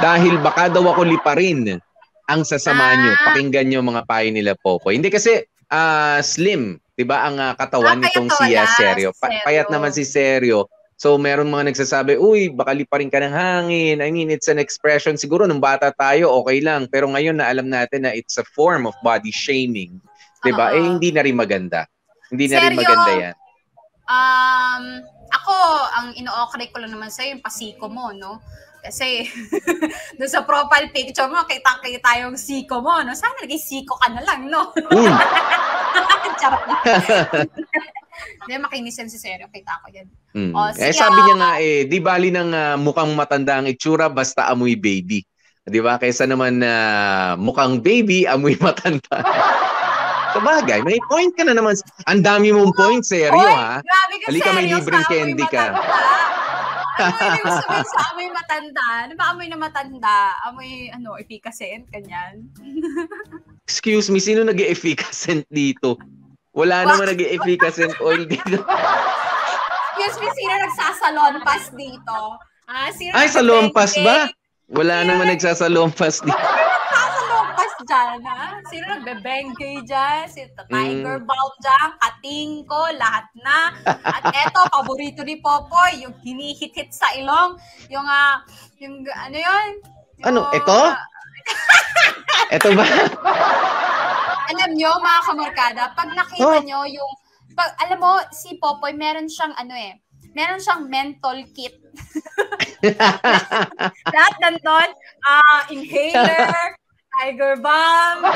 Dahil baka daw ako liparin ang sasama nyo. Pakinggan nyo mga payo nila, Popoy. Hindi kasi slim, diba ang katawan nitong si Seryo. Payat naman si Seryo. So, meron mga nagsasabi, uy, baka liparin ka ng hangin. I mean, it's an expression. Siguro, nung bata tayo, okay lang. Pero ngayon na alam natin na it's a form of body shaming. Diba? Hindi na rin maganda. Hindi na rin maganda yan. Ako, ang ino-okray ko lang naman sa'yo, yung pasiko mo, no? Kasi, doon sa profile picture mo, kita yung siko mo, no? Sana naging siko ka na lang, no? Charot na. Hindi, makinisip si Seryo. Kita ko yan. Sabi niya nga di bali ng mukhang matanda ang itsura, basta amoy baby. Di ba? Kaysa naman mukhang baby, amoy matanda. Sabagay, may point ka na naman. Ang dami mong point, Seryo, ha? Grabe ka, halika, may libreng candy ka. Ano yung sabihin sa amoy matanda? Ano ba amoy na matanda? Amoy, efficacent, kanyan? Excuse me, sino nag-efficacent dito? Wala naman nag-efficacent oil dito. Excuse me, sino nagsasalon pass dito? Sino salon pass ba? Wala naman nagsasalon pass dito. Sino nagsasalon pass dyan, ha? Sino nagbe-bengay dyan? Si Tiger Balm dyan, kating ko, lahat na. At eto, paborito ni Popoy, yung hinihit-hit sa ilong. Yung ano yun? Ano, ito? Ito ba? Alam nyo, mga kamarkada, pag nakita nyo yung, alam mo, si Popoy, meron siyang meron siyang menthol kit. Lahat nandun, inhaler, Tiger Balm,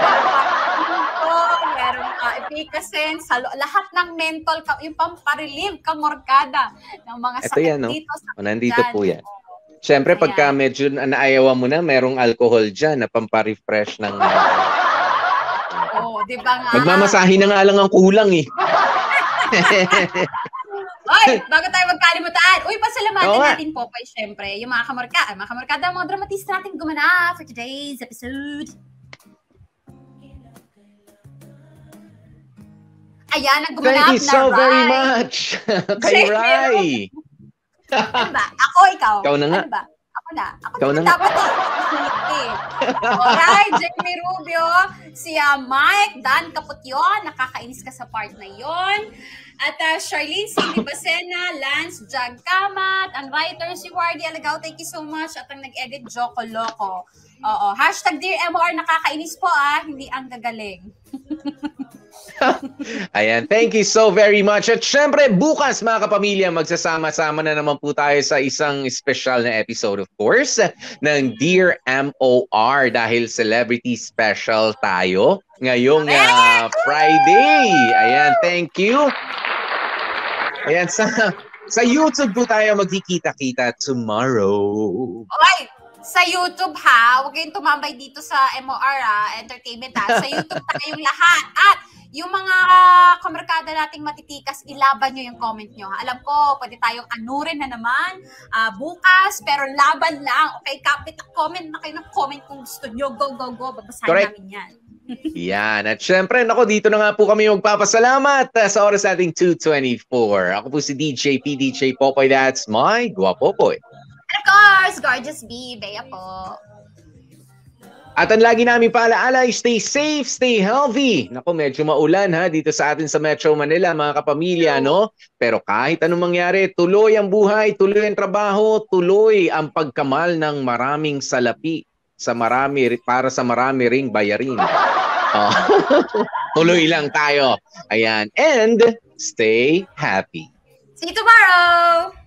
meron Epicacin, lahat ng menthol, yung pamparelieve kamorkada ng mga ito sakit yan, no? dito. Nandito po yan. Siyempre, pagka medyo naayawan mo na, merong alcohol dyan na pamparefresh ng... Oo, di ba nga? Magmamasahe na nga lang ang kulang eh. Oy, bago tayo magkalimutan. Uy, pasalamatan natin po kay syempre yung mga kamarkada, mga dramatista natin gumanap for today's episode. Ayan, ang gumanap na Thank you so very much kay Rai. Ano ba? Ako, ikaw? Ikaw na nga. Ano ba? Ako na. Ikaw na dapat Alright, Jamie Rubio, si Mike, Dan Caputyon, nakakainis ka sa part na yon. At Charlene Cindy Bacena, Lance Jagkamat, ang writer si Wardy Alagaw, thank you so much. At ang nag-edit, Joko Loco. Oo, hashtag Dear MOR, nakakainis po hindi ang gagaling. Ayan, thank you so very much. At syempre, bukas mga kapamilya, magsasama-sama na naman po tayo sa isang special na episode, of course, ng Dear MOR dahil celebrity special tayo ngayong Friday. Ayan, thank you. Ayan, sa YouTube po tayo magkikita-kita tomorrow. Okay. Sa YouTube huwag kayong tumambay dito sa MOR Entertainment Sa YouTube tayong lahat. At yung mga kamarkada nating matitikas, ilaban nyo yung comment nyo. Alam ko, pwede tayong anurin na naman bukas, pero laban lang. Okay, kapit comment na kayo ng comment kung gusto nyo. Go, go, go. Babasahin namin yan. Yan. At syempre, dito na nga po kami magpapasalamat sa oras nating 2:24. Ako po si DJ PDJ Popoy. That's my Guapopoy. And of course, Gorgeous B, Bea po. At ang lagi namin paalaala, stay safe, stay healthy. Naku, medyo maulan dito sa atin sa Metro Manila, mga kapamilya, no? Pero kahit anong mangyari, tuloy ang buhay, tuloy ang trabaho, tuloy ang pagkamal ng maraming salapi para sa marami ring bayarin. Tuloy lang tayo. Ayan. And stay happy. See you tomorrow!